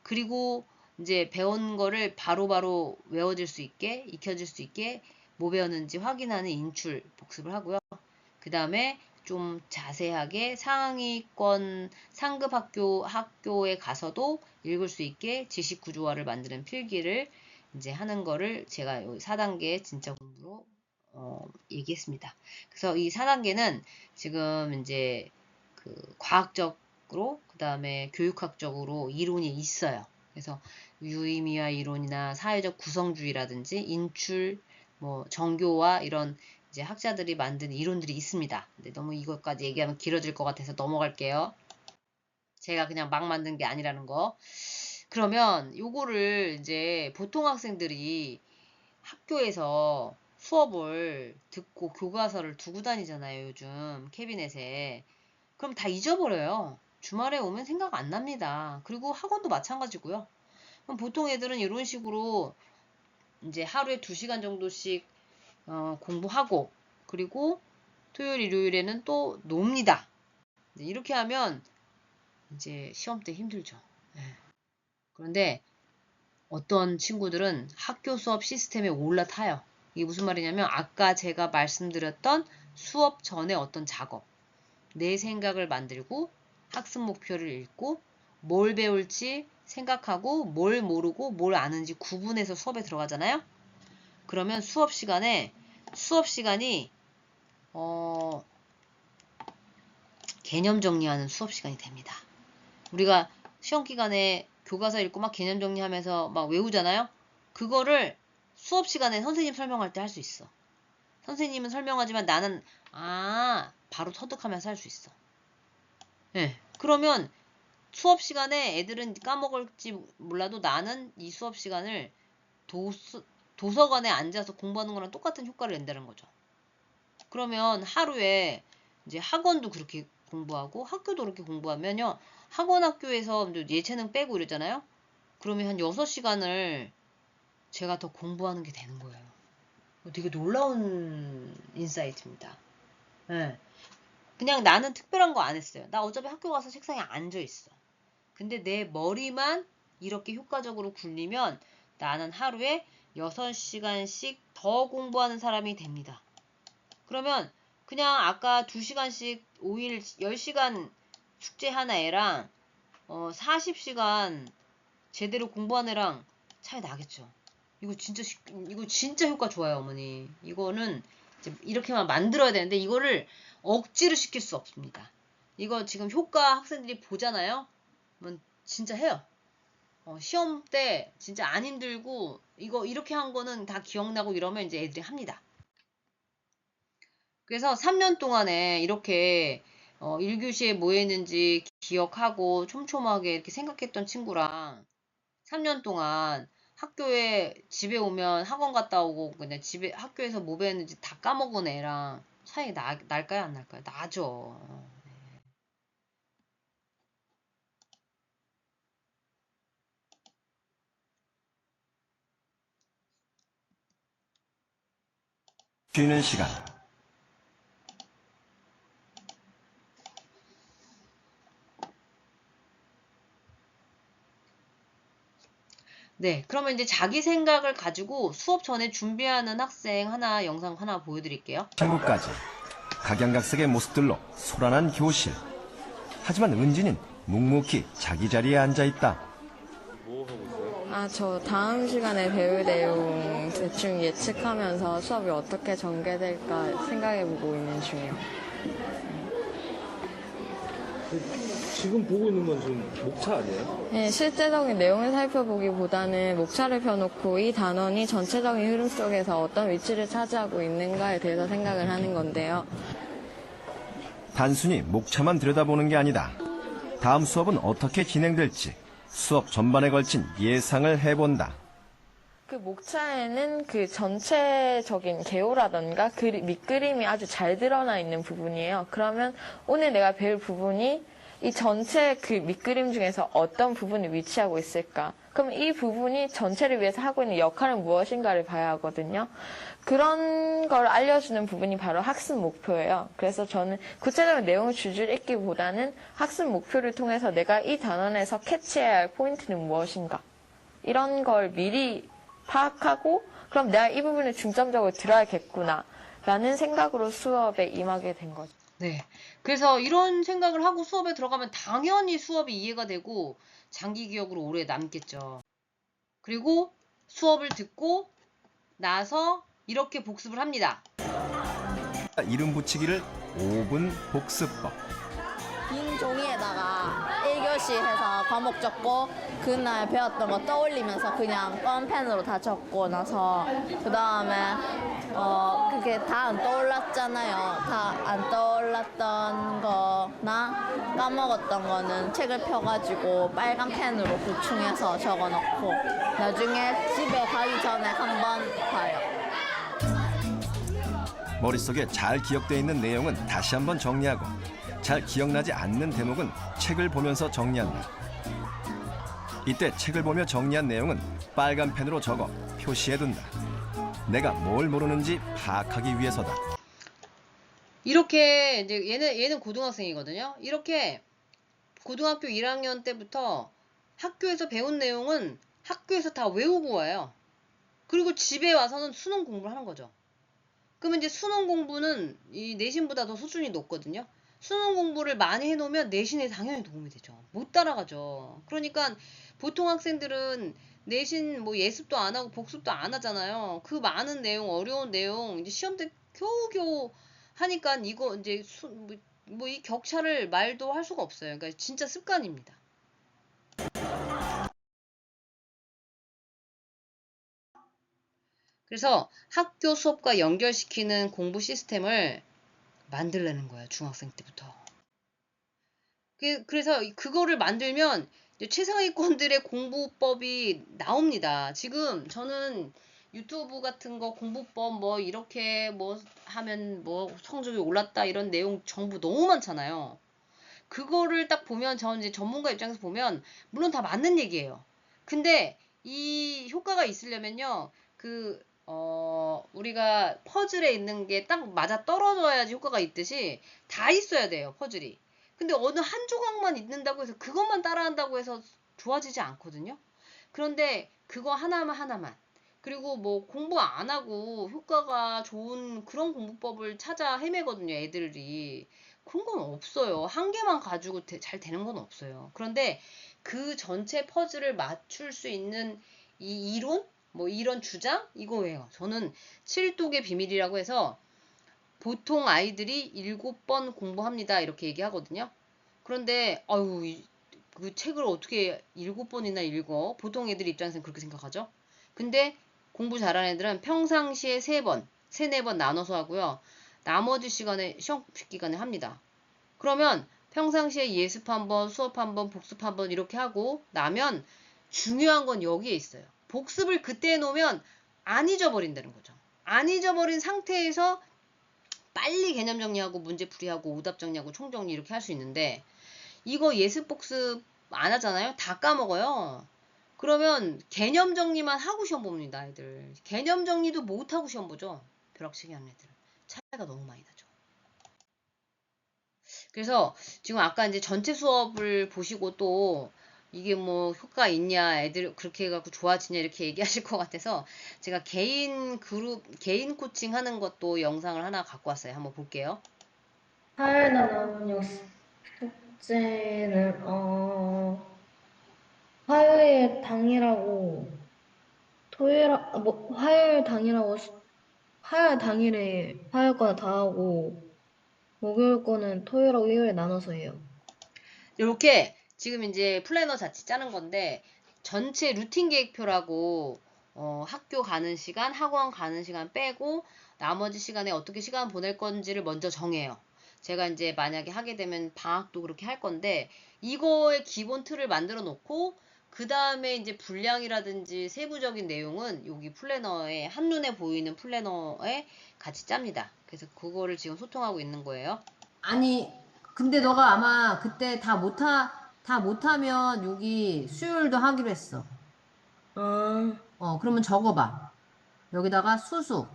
그리고 이제 배운 거를 바로바로 외워질 수 있게 익혀질 수 있게 뭐 배웠는지 확인하는 인출 복습을 하고요. 그 다음에 좀 자세하게 상위권 상급 학교에 가서도 읽을 수 있게 지식 구조화를 만드는 필기를 이제 하는 거를 제가 여기 4단계 진짜 공부로 얘기했습니다. 그래서 이 4단계는 지금 이제 그 과학적으로 그 다음에 교육학적으로 이론이 있어요. 그래서 유의미화 이론이나 사회적 구성주의라든지 인출, 뭐 정교화 이런 이제 학자들이 만든 이론들이 있습니다. 근데 너무 이것까지 얘기하면 길어질 것 같아서 넘어갈게요. 제가 그냥 막 만든 게 아니라는 거. 그러면 요거를 이제 보통 학생들이 학교에서 수업을 듣고 교과서를 두고 다니잖아요, 요즘 캐비넷에. 그럼 다 잊어버려요. 주말에 오면 생각 안 납니다. 그리고 학원도 마찬가지고요. 그럼 보통 애들은 이런 식으로 이제 하루에 2시간 정도씩 공부하고 그리고 토요일, 일요일에는 또 놉니다. 이렇게 하면 이제 시험 때 힘들죠. 네. 그런데 어떤 친구들은 학교 수업 시스템에 올라타요. 이게 무슨 말이냐면 아까 제가 말씀드렸던 수업 전에 어떤 작업, 내 생각을 만들고 학습 목표를 읽고 뭘 배울지 생각하고 뭘 모르고 뭘 아는지 구분해서 수업에 들어가잖아요. 그러면 수업 시간이 개념 정리하는 수업 시간이 됩니다. 우리가 시험 기간에 교과서 읽고 막 개념 정리하면서 막 외우잖아요. 그거를 수업 시간에 선생님 설명할 때 할 수 있어. 선생님은 설명하지만 나는 바로 터득하면서 할 수 있어. 네. 그러면 수업 시간에 애들은 까먹을지 몰라도 나는 이 수업 시간을 도서관에 앉아서 공부하는 거랑 똑같은 효과를 낸다는 거죠. 그러면 하루에 이제 학원도 그렇게 공부하고 학교도 그렇게 공부하면요. 학교에서 예체능 빼고 이러잖아요. 그러면 한 6시간을 제가 더 공부하는 게 되는 거예요. 되게 놀라운 인사이트입니다. 네. 그냥 나는 특별한 거 안 했어요. 나 어차피 학교 가서 책상에 앉아 있어. 근데 내 머리만 이렇게 효과적으로 굴리면 나는 하루에 6시간씩 더 공부하는 사람이 됩니다. 그러면 그냥 아까 2시간씩 5일 10시간 숙제하는 애랑 40시간 제대로 공부하는 애랑 차이 나겠죠. 이거 진짜 효과 좋아요, 어머니. 이거는 이제 이렇게만 만들어야 되는데 이거를 억지로 시킬 수 없습니다. 이거 지금 효과 학생들이 보잖아요. 그러면 진짜 해요. 시험 때 진짜 안 힘들고 이거 이렇게 한 거는 다 기억나고 이러면 이제 애들이 합니다. 그래서 3년 동안에 이렇게 1교시에 뭐 했는지 기억하고 촘촘하게 이렇게 생각했던 친구랑 3년 동안 집에 오면 학원 갔다 오고 그냥 학교에서 뭐 배웠는지 다 까먹은 애랑 차이 날까요? 안 날까요? 나죠. 쉬는 시간. 네, 그러면 이제 자기 생각을 가지고 수업 전에 준비하는 학생 영상 하나 보여드릴게요. 친구까지 각양각색의 모습들로 소란한 교실. 하지만 은진은 묵묵히 자기 자리에 앉아있다. 저 다음 시간에 배울 내용 대충 예측하면서 수업이 어떻게 전개될까 생각해보고 있는 중이에요. 지금 보고 있는 건 좀 목차 아니에요? 네, 실제적인 내용을 살펴보기보다는 목차를 펴놓고 이 단원이 전체적인 흐름 속에서 어떤 위치를 차지하고 있는가에 대해서 생각을 하는 건데요. 단순히 목차만 들여다보는 게 아니다. 다음 수업은 어떻게 진행될지 수업 전반에 걸친 예상을 해본다. 그 목차에는 그 전체적인 개요라던가 밑그림이 아주 잘 드러나 있는 부분이에요. 그러면 오늘 내가 배울 부분이 이 전체 그 밑그림 중에서 어떤 부분이 위치하고 있을까? 그럼 이 부분이 전체를 위해서 하고 있는 역할은 무엇인가를 봐야 하거든요. 그런 걸 알려주는 부분이 바로 학습 목표예요. 그래서 저는 구체적인 내용을 줄줄 읽기보다는 학습 목표를 통해서 내가 이 단원에서 캐치해야 할 포인트는 무엇인가? 이런 걸 미리 파악하고 그럼 내가 이 부분을 중점적으로 들어야겠구나 라는 생각으로 수업에 임하게 된 거죠. 네. 그래서 이런 생각을 하고 수업에 들어가면 당연히 수업이 이해가 되고 장기 기억으로 오래 남겠죠. 그리고 수업을 듣고 나서 이렇게 복습을 합니다. 이름 붙이기를 5분 복습법. 빈 종이에다가 1교시 해서 과목 적고 그날 배웠던 거 떠올리면서 그냥 검은 펜으로 다 적고 나서 그 다음에 그게 다 안 떠올랐잖아요. 다 안 떠올랐던 거나 까먹었던 거는 책을 펴가지고 빨간 펜으로 보충해서 적어놓고 나중에 집에 가기 전에 한번 봐요. 머릿속에 잘 기억되어 있는 내용은 다시 한번 정리하고 잘 기억나지 않는 대목은 책을 보면서 정리한다. 이때 책을 보며 정리한 내용은 빨간 펜으로 적어 표시해둔다. 내가 뭘 모르는지 파악하기 위해서다. 이렇게 이제 얘는 고등학생이거든요. 이렇게 고등학교 1학년 때부터 학교에서 배운 내용은 학교에서 다 외우고 와요. 그리고 집에 와서는 수능 공부를 하는 거죠. 그러면 이제 수능 공부는 이 내신보다 더 수준이 높거든요. 수능 공부를 많이 해놓으면 내신에 당연히 도움이 되죠. 못 따라가죠. 그러니까 보통 학생들은 내신 뭐 예습도 안 하고 복습도 안 하잖아요. 그 많은 내용, 어려운 내용 이제 시험 때 겨우겨우 하니까 이거 이제 뭐 이 격차를 말도 할 수가 없어요. 그러니까 진짜 습관입니다. 그래서 학교 수업과 연결시키는 공부 시스템을 만들려는 거예요. 중학생 때부터. 그래서 그거를 만들면 최상위권들의 공부법이 나옵니다. 지금 저는 유튜브 같은 거 공부법 뭐 이렇게 뭐 하면 뭐 성적이 올랐다 이런 내용 정보 너무 많잖아요. 그거를 딱 보면 저는 이제 전문가 입장에서 보면 물론 다 맞는 얘기예요. 근데 이 효과가 있으려면요. 우리가 퍼즐에 있는 게 딱 맞아 떨어져야지 효과가 있듯이 다 있어야 돼요, 퍼즐이. 근데 어느 한 조각만 있는다고 해서 그것만 따라한다고 해서 좋아지지 않거든요. 그런데 그거 하나만 그리고 뭐 공부 안 하고 효과가 좋은 그런 공부법을 찾아 헤매거든요, 애들이. 그런 건 없어요. 한 개만 가지고 잘 되는 건 없어요. 그런데 그 전체 퍼즐을 맞출 수 있는 이 이론? 뭐 이런 주장? 이거예요. 저는 7독의 비밀이라고 해서 보통 아이들이 7번 공부합니다. 이렇게 얘기하거든요. 그런데 그 책을 어떻게 7번이나 읽어? 보통 애들 입장에서는 그렇게 생각하죠. 근데 공부 잘하는 애들은 평상시에 3번, 4번 나눠서 하고요. 나머지 시간에 시험 기간에 합니다. 그러면 평상시에 예습 한번, 수업 한번, 복습 한번 이렇게 하고 나면 중요한 건 여기에 있어요. 복습을 그때 해놓으면 안 잊어버린다는 거죠. 안 잊어버린 상태에서 빨리 개념 정리하고 문제 풀이하고 오답 정리하고 총 정리 이렇게 할 수 있는데 이거 예습 복습 안 하잖아요. 다 까먹어요. 그러면 개념 정리만 하고 시험 봅니다, 애들. 개념 정리도 못 하고 시험 보죠. 벼락치기 하는 애들. 차이가 너무 많이 나죠. 그래서 지금 아까 이제 전체 수업을 보시고 또 이게 뭐 효과 있냐, 애들 그렇게 해갖고 좋아지냐 이렇게 얘기하실 것 같아서 제가 개인 코칭 하는 것도 영상을 하나 갖고 왔어요. 한번 볼게요. 화요일날 나오는 숙제는 화요일 당일하고 화요일 당일하고 화요일 당일에 화요일 거는 다 하고 목요일 거는 토요일하고 일요일에 나눠서 해요. 이렇게 지금 이제 플래너 자체 짜는 건데 전체 루틴 계획표라고 학교 가는 시간, 학원 가는 시간 빼고 나머지 시간에 어떻게 시간 보낼 건지를 먼저 정해요. 제가 이제 만약에 하게 되면 방학도 그렇게 할 건데 이거의 기본 틀을 만들어 놓고 그 다음에 이제 분량이라든지 세부적인 내용은 여기 플래너에 한눈에 보이는 플래너에 같이 짭니다. 그래서 그거를 지금 소통하고 있는 거예요. 아니 근데 너가 아마 그때 다 못하면 여기 수요일도 하기로 했어. 그러면 적어봐. 여기다가 수수.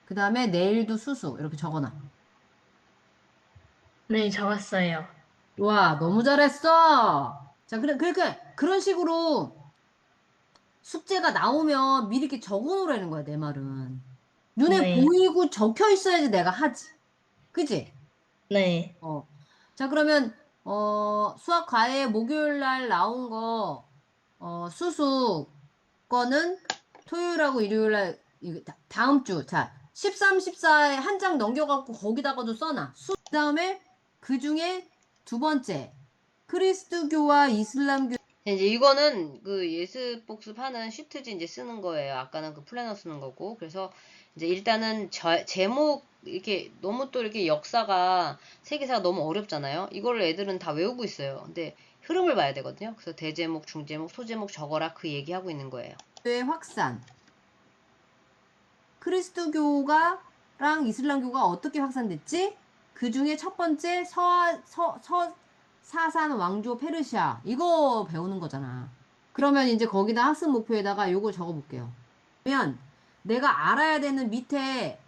그 다음에 내일도 수수. 이렇게 적어놔. 네, 적었어요. 와, 너무 잘했어. 자, 그런 식으로 숙제가 나오면 미리 이렇게 적어놓으라는 거야, 내 말은. 눈에 네. 보이고 적혀 있어야지 내가 하지. 그지? 네. 자, 그러면, 수학 과외 목요일 날 나온 거, 수수 거는 토요일하고 일요일 날, 다음 주. 자, 13, 14에 한 장 넘겨갖고 거기다가도 써놔. 그 다음에 그 중에 두 번째. 크리스트교와 이슬람교. 이제 이거는 그 예습 복습하는 시트지 이제 쓰는 거예요. 아까는 그 플래너 쓰는 거고. 그래서 이제 일단은 제목 이렇게 너무 또 이렇게 역사가 세계사가 너무 어렵잖아요. 이걸 애들은 다 외우고 있어요. 근데 흐름을 봐야 되거든요. 그래서 대제목, 중제목, 소제목 적어라 그 얘기하고 있는 거예요. 의 확산. 크리스트교가랑 이슬람교가 어떻게 확산됐지? 그 중에 첫 번째 사산 왕조 페르시아 이거 배우는 거잖아. 그러면 이제 거기다 학습 목표에다가 요거 적어 볼게요. 그러면 내가 알아야 되는 밑에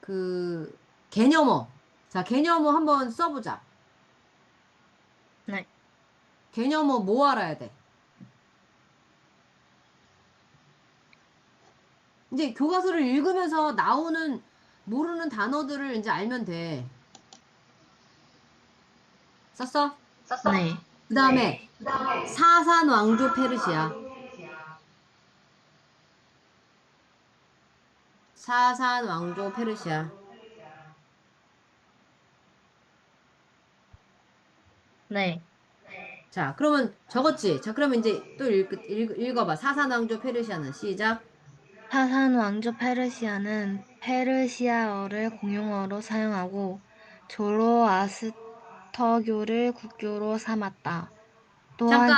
그 개념어. 자, 개념어 한번 써보자. 네. 개념어 뭐 알아야 돼? 이제 교과서를 읽으면서 나오는 모르는 단어들을 이제 알면 돼. 썼어? 네. 그 다음에 사산 왕조 페르시아. 사산 왕조 페르시아. 네. 자, 그러면 적었지? 자, 그러면 이제 또 읽어봐. 사산 왕조 페르시아는 시작. 사산 왕조 페르시아는 페르시아어를 공용어로 사용하고 조로아스터교를 국교로 삼았다. 또한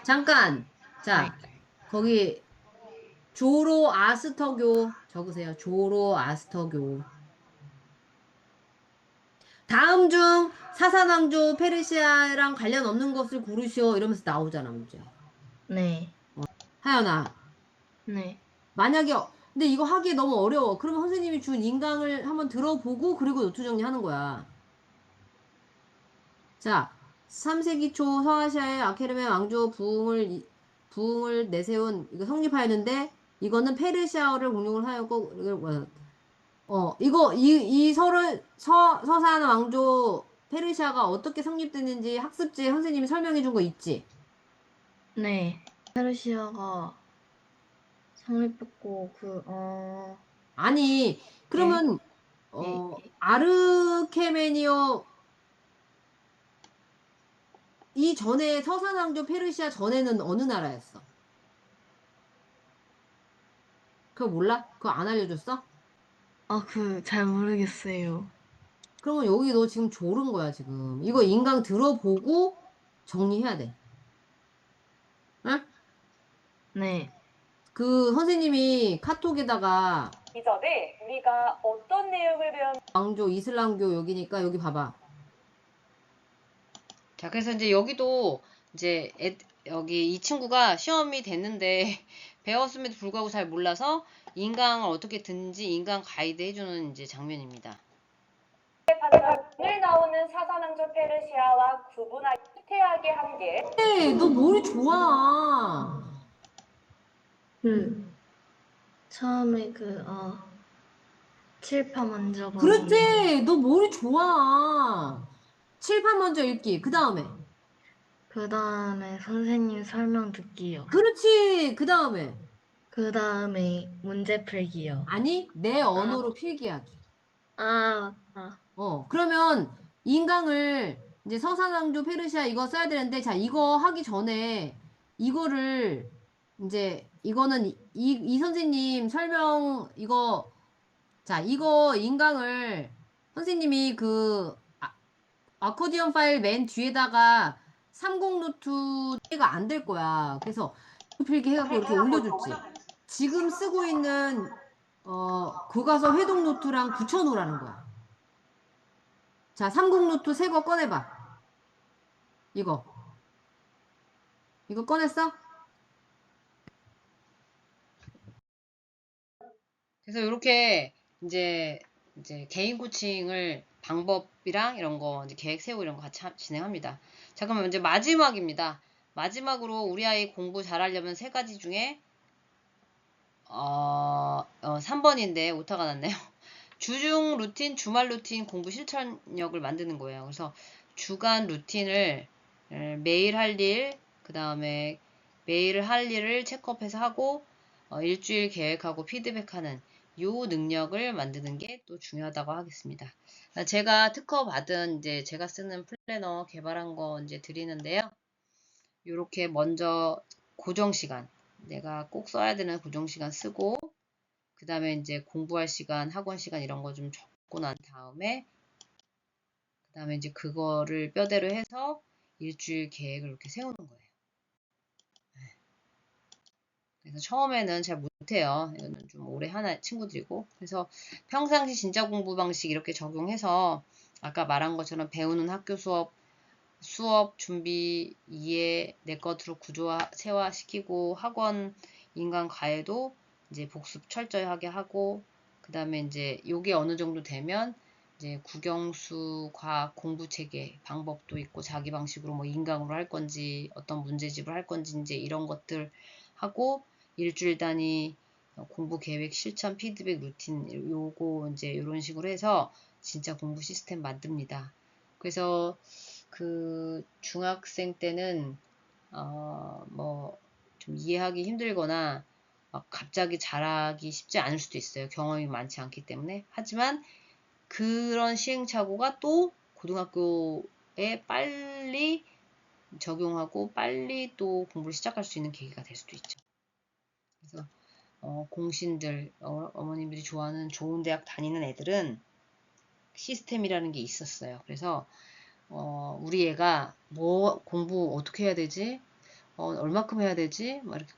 잠깐. 자, 거기 조로아스터교 적으세요. 조로아스터교. 다음 중 사산왕조 페르시아랑 관련 없는 것을 고르시오 이러면서 나오잖아 문제. 네. 하연아. 네. 만약에 근데 이거 하기 너무 어려워. 그러면 선생님이 준 인강을 한번 들어보고 그리고 노트 정리하는 거야. 자, 3세기 초 서아시아의 아케르멘 왕조 부흥을 내세운 이거 성립하였는데 이거는 페르시아어를 공용을 하였고 이 서산 왕조 페르시아가 어떻게 성립됐는지 학습지에 선생님이 설명해 준 거 있지? 네. 페르시아가 성립했고 아니 그러면 아르케메니어 이 전에 서산 왕조 페르시아 전에는 어느 나라였어? 그거 몰라? 그거 안 알려줬어? 잘 모르겠어요. 그러면 여기 너 지금 조른 거야 지금. 이거 인강 들어보고 정리해야 돼. 응? 네. 그 선생님이 카톡에다가 이전에 우리가 어떤 내용을 배웠 왕조 이슬람교 여기니까 여기 봐봐. 자, 그래서 이제 여기도 이제 여기 이 친구가 시험이 됐는데 배웠음에도 불구하고 잘 몰라서 인강을 어떻게 듣는지 인강 가이드 해주는 이제 장면입니다. 오늘 나오는 사사낭조 페르시아와 구분하기 후퇴하게 한 게. 네, 너 머리 좋아. 처음에 칠파 먼저 보는 그렇지, 너 머리 좋아. 칠판 먼저 읽기. 그 다음에. 그 다음에 선생님 설명 듣기요. 그렇지. 그 다음에. 그 다음에 문제 풀기요. 아니, 내 언어로 필기하기. 맞다. 그러면 인강을 이제 서사낭조 페르시아 이거 써야 되는데, 자, 이거 하기 전에 이거를 이제 이거는 이 선생님 설명 이거 자, 이거 인강을 선생님이 그 아코디언 파일 맨 뒤에다가 30노트가 안 될 거야. 그래서 필기 해갖고 이렇게 올려줄지. 지금 쓰고 있는 교과서 회독 노트랑 붙여놓으라는 거야. 자, 30노트 새 거 꺼내봐. 이거 꺼냈어? 그래서 이렇게 이제 개인 코칭을 방법이랑 이런 거 이제 계획 세우고 이런 거 같이 진행합니다. 자, 그러면 이제 마지막입니다. 마지막으로 우리 아이 공부 잘하려면 세 가지 중에 3번인데 오타가 났네요. 주중 루틴, 주말 루틴 공부 실천력을 만드는 거예요. 그래서 주간 루틴을 매일 할 일, 그 다음에 매일 할 일을 체크업해서 하고 일주일 계획하고 피드백하는 요 능력을 만드는 게 또 중요하다고 하겠습니다. 제가 특허 받은 이제 제가 쓰는 플래너 개발한 거 이제 드리는데요. 요렇게 먼저 고정 시간, 내가 꼭 써야 되는 고정 시간 쓰고, 그 다음에 이제 공부할 시간, 학원 시간 이런 거 좀 적고 난 다음에, 그 다음에 이제 그거를 뼈대로 해서 일주일 계획을 이렇게 세우는 거예요. 그래서 처음에는 잘 못해요. 이거는 좀 오래 하는 친구들이고. 그래서 평상시 진짜 공부 방식 이렇게 적용해서 아까 말한 것처럼 배우는 학교 수업 준비, 이해, 내 것으로 세화시키고 학원 인강 과외도 이제 복습 철저히 하게 하고, 그 다음에 이제 요게 어느 정도 되면 이제 국영수 과학 공부 체계 방법도 있고 자기 방식으로 뭐 인강으로 할 건지 어떤 문제집을 할 건지 이제 이런 것들 하고, 일주일 단위 공부 계획 실천 피드백 루틴 요거 이제 요런 식으로 해서 진짜 공부 시스템 만듭니다. 그래서 그 중학생 때는 뭐 좀 이해하기 힘들거나 막 갑자기 잘하기 쉽지 않을 수도 있어요. 경험이 많지 않기 때문에. 하지만 그런 시행착오가 또 고등학교에 빨리 적용하고 빨리 또 공부를 시작할 수 있는 계기가 될 수도 있죠. 그래서 공신들, 어머님들이 좋아하는 좋은 대학 다니는 애들은 시스템이라는 게 있었어요. 그래서 우리 애가 뭐 공부 어떻게 해야 되지? 얼마큼 해야 되지? 막 이렇게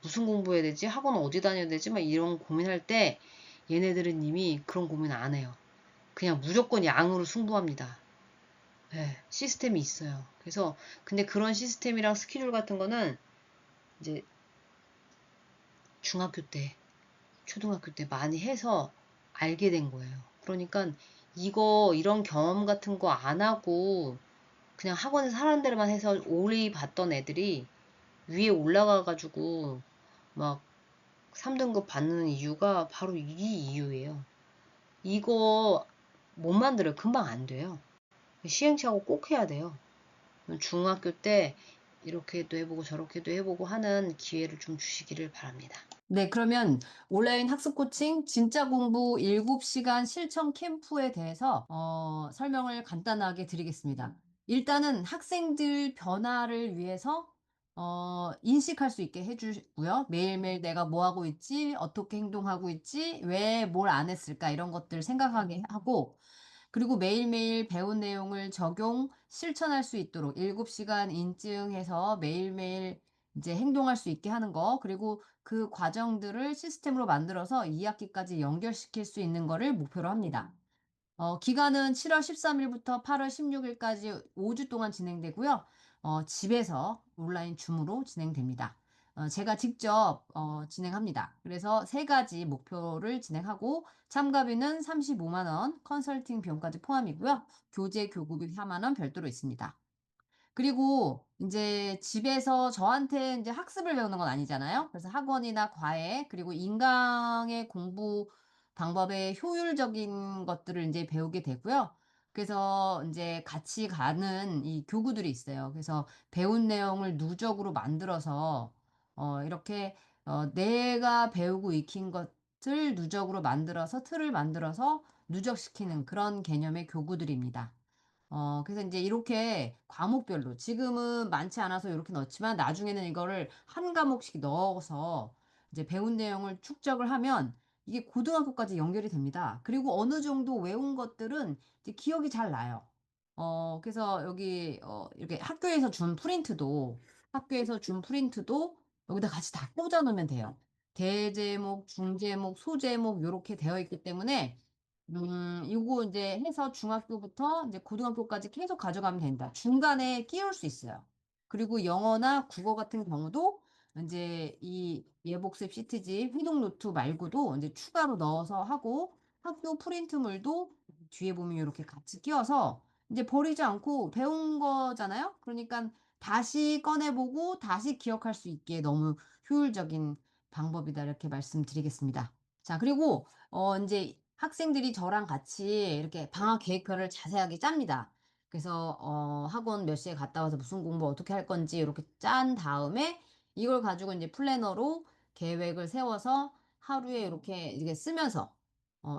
무슨 공부해야 되지? 학원 어디 다녀야 되지? 막 이런 고민할 때 얘네들은 이미 그런 고민 안 해요. 그냥 무조건 양으로 승부합니다. 네, 시스템이 있어요. 그래서 근데 그런 시스템이랑 스케줄 같은 거는 이제 중학교 때, 초등학교 때 많이 해서 알게 된 거예요. 그러니까 이런 경험 같은 거 안 하고 그냥 학원에서 하라는 대로만 해서 오래 봤던 애들이 위에 올라가가지고 막 3등급 받는 이유가 바로 이 이유예요. 이거 못 만들어요. 금방 안 돼요. 시행착오 꼭 해야 돼요. 중학교 때 이렇게도 해보고 저렇게도 해보고 하는 기회를 좀 주시기를 바랍니다. 네, 그러면 온라인 학습 코칭 진짜 공부 7시간 실천 캠프에 대해서 설명을 간단하게 드리겠습니다. 일단은 학생들 변화를 위해서 인식할 수 있게 해주고요. 매일매일 내가 뭐 하고 있지, 어떻게 행동하고 있지, 왜 뭘 안 했을까 이런 것들 생각하게 하고, 그리고 매일매일 배운 내용을 적용, 실천할 수 있도록 7시간 인증해서 매일매일 이제 행동할 수 있게 하는 거, 그리고 그 과정들을 시스템으로 만들어서 2학기까지 연결시킬 수 있는 거를 목표로 합니다. 기간은 7월 13일부터 8월 16일까지 5주 동안 진행되고요. 집에서 온라인 줌으로 진행됩니다. 제가 직접 진행합니다. 그래서 3가지 목표를 진행하고 참가비는 35만 원, 컨설팅 비용까지 포함이고요. 교재 교구비 4만 원 별도로 있습니다. 그리고 이제 집에서 저한테 이제 학습을 배우는 건 아니잖아요. 그래서 학원이나 과외, 그리고 인강의 공부 방법의 효율적인 것들을 이제 배우게 되고요. 그래서 이제 같이 가는 이 교구들이 있어요. 그래서 배운 내용을 누적으로 만들어서, 이렇게, 내가 배우고 익힌 것을 누적으로 만들어서 틀을 만들어서 누적시키는 그런 개념의 교구들입니다. 그래서 이제 이렇게 과목별로 지금은 많지 않아서 이렇게 넣지만 나중에는 이거를 한 과목씩 넣어서 이제 배운 내용을 축적을 하면 이게 고등학교까지 연결이 됩니다. 그리고 어느 정도 외운 것들은 이제 기억이 잘 나요. 그래서 여기 이렇게 학교에서 준 프린트도 여기다 같이 다 꽂아 놓으면 돼요. 대제목, 중제목, 소제목 요렇게 되어 있기 때문에 요거 이제 해서 중학교부터 이제 고등학교까지 계속 가져가면 된다. 중간에 끼울 수 있어요. 그리고 영어나 국어 같은 경우도 이제 이 예복습 시트지 회동 노트 말고도 이제 추가로 넣어서 하고 학교 프린트물도 뒤에 보면 이렇게 같이 끼워서 이제 버리지 않고 배운 거잖아요. 그러니까 다시 꺼내보고 다시 기억할 수 있게 너무 효율적인 방법이다. 이렇게 말씀드리겠습니다. 자, 그리고 이제 학생들이 저랑 같이 이렇게 방학 계획표를 자세하게 짭니다. 그래서 학원 몇 시에 갔다 와서 무슨 공부 어떻게 할 건지 이렇게 짠 다음에 이걸 가지고 이제 플래너로 계획을 세워서 하루에 이렇게 쓰면서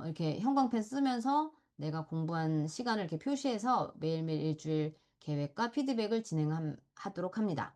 이렇게 형광펜 쓰면서 내가 공부한 시간을 이렇게 표시해서 매일매일 일주일 계획과 피드백을 진행하도록 합니다.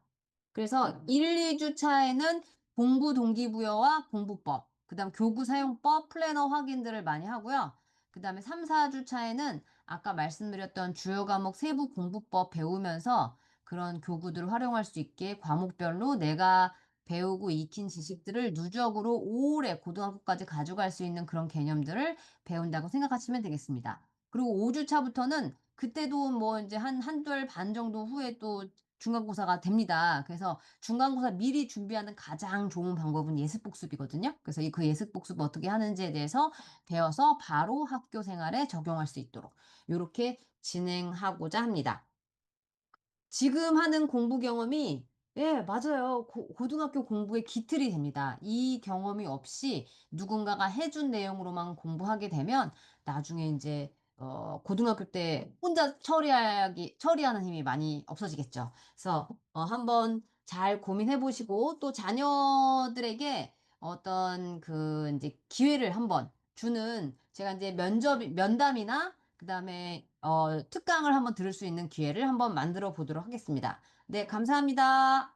그래서 1, 2주 차에는 공부 동기부여와 공부법, 그 다음 교구 사용법, 플래너 확인들을 많이 하고요. 그 다음에 3, 4주 차에는 아까 말씀드렸던 주요 과목 세부 공부법 배우면서 그런 교구들을 활용할 수 있게 과목별로 내가 배우고 익힌 지식들을 누적으로 오래 고등학교까지 가져갈 수 있는 그런 개념들을 배운다고 생각하시면 되겠습니다. 그리고 5주 차부터는 그때도 뭐 이제 한 달 반 정도 후에 또 중간고사가 됩니다. 그래서 중간고사 미리 준비하는 가장 좋은 방법은 예습복습이거든요. 그래서 그 예습복습 어떻게 하는지에 대해서 배워서 바로 학교 생활에 적용할 수 있도록 이렇게 진행하고자 합니다. 지금 하는 공부 경험이 맞아요. 고등학교 공부의 기틀이 됩니다. 이 경험이 없이 누군가가 해준 내용으로만 공부하게 되면 나중에 이제 고등학교 때 혼자 처리하는 힘이 많이 없어지겠죠. 그래서 한번 잘 고민해 보시고 또 자녀들에게 어떤 그 이제 기회를 한번 주는 제가 이제 면담이나 그다음에 특강을 한번 들을 수 있는 기회를 한번 만들어 보도록 하겠습니다. 네, 감사합니다.